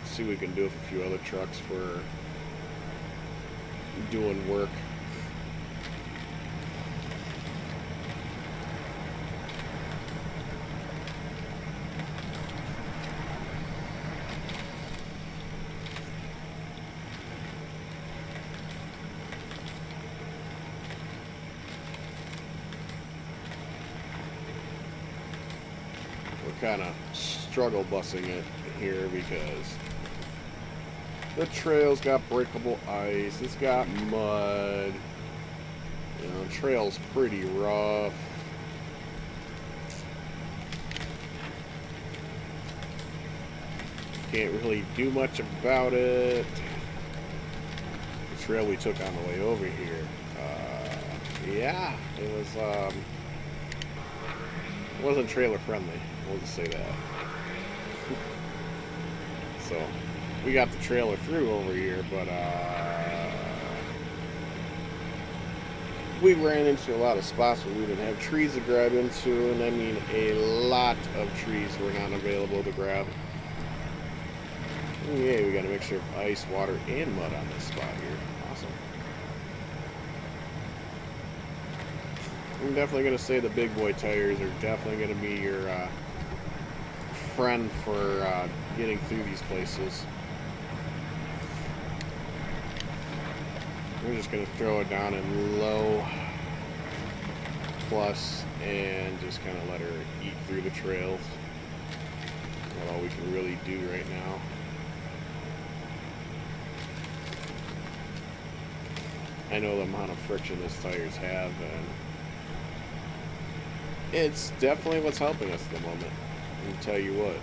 see what we can do with a few other trucks for doing work. Kind of struggle busing it here because the trail's got breakable ice, it's got mud, you know, the trail's pretty rough. Can't really do much about it. The trail we took on the way over here, yeah, it was it wasn't trailer friendly. We'll just say that. So we got the trailer through over here, but we ran into a lot of spots where we didn't have trees to grab into, and I mean a lot of trees were not available to grab. And yeah, we got a mixture of ice, water, and mud on this spot here. Awesome. I'm definitely going to say the big boy tires are definitely going to be your friend for getting through these places. We're just going to throw it down in low plus and just kind of let her eat through the trails. That's all we can really do right now. I know the amount of friction these tires have, and it's definitely what's helping us at the moment. I'll tell you what.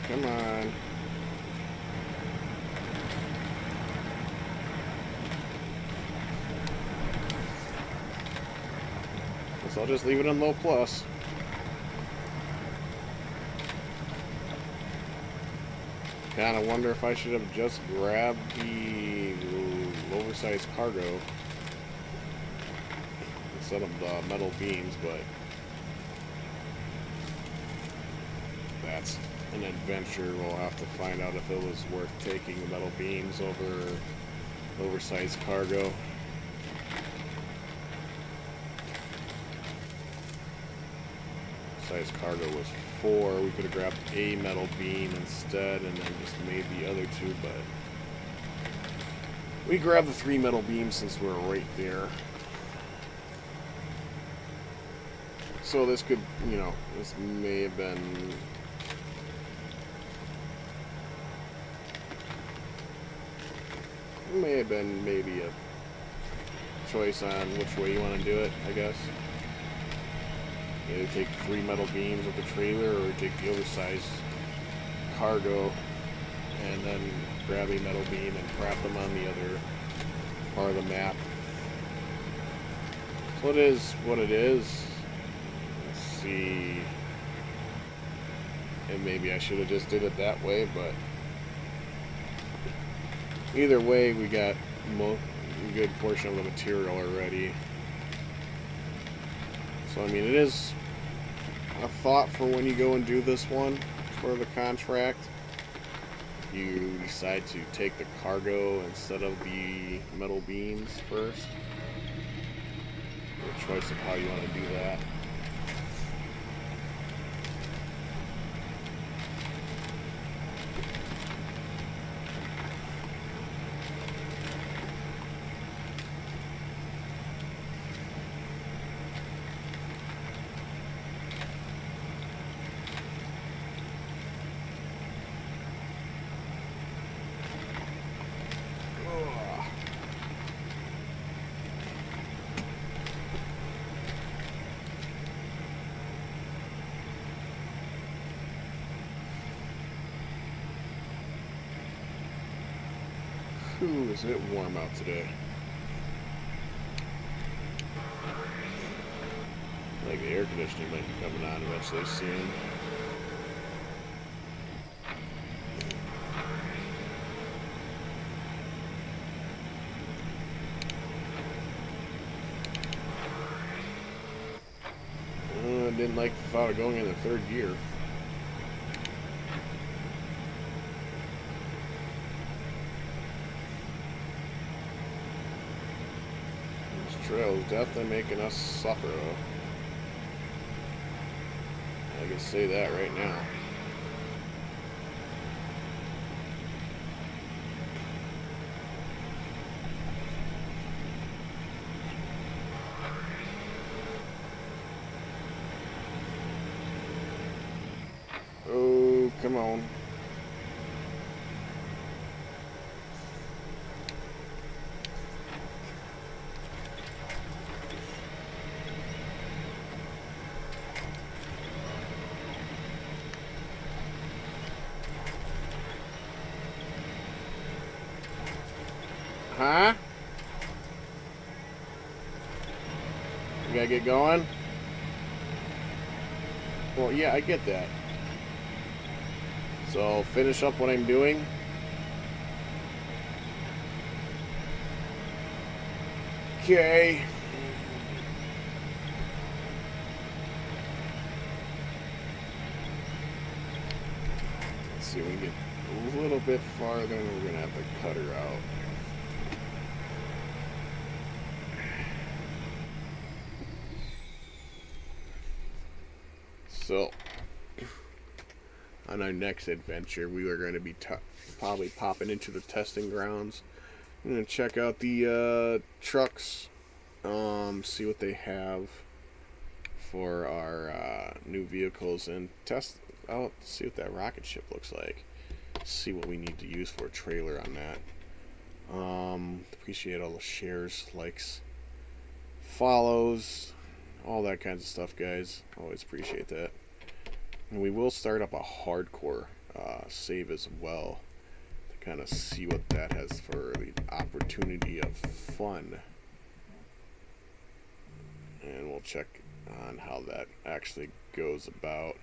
Come on. So I'll just leave it in low plus. Kind of wonder if I should have just grabbed the oversized cargo instead of the metal beams, but that's an adventure. We'll have to find out if it was worth taking the metal beams over oversized cargo. Size cargo was 4. We could have grabbed a metal beam instead and then just made the other 2, but we grabbed the 3 metal beams since we're right there. So this could, you know, this may have been maybe a choice on which way you want to do it, I guess. Either take 3 metal beams with the trailer or take the oversized cargo and then grab a metal beam and crap them on the other part of the map. So it is what it is. Let's see. And maybe I should have just did it that way, but either way, we got a good portion of the material already. So, I mean, it is a thought for when you go and do this one for the contract. You decide to take the cargo instead of the metal beams first. Your choice of how you want to do that. Ooh, isn't it warm out today? Like the air conditioning might be coming on eventually soon. I didn't like the thought of going in the third gear. This trail is definitely making us suffer, though. I can say that right now. Oh, come on. Huh? You gotta get going? Well, yeah, I get that. So, finish up what I'm doing. Okay. Let's see, we can get a little bit farther and we're gonna have to cut her out. So, on our next adventure, we are going to be probably popping into the testing grounds. I'm going to check out the trucks, see what they have for our new vehicles, and test out, see what that rocket ship looks like. See what we need to use for a trailer on that. Appreciate all the shares, likes, follows, all that kinds of stuff, guys. Always appreciate that. And we will start up a hardcore save as well to kind of see what that has for the opportunity of fun. And we'll check on how that actually goes about.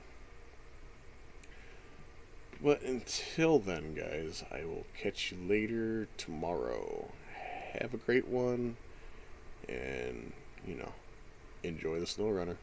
But until then, guys, I will catch you later tomorrow. Have a great one, and, you know, enjoy the snow runner.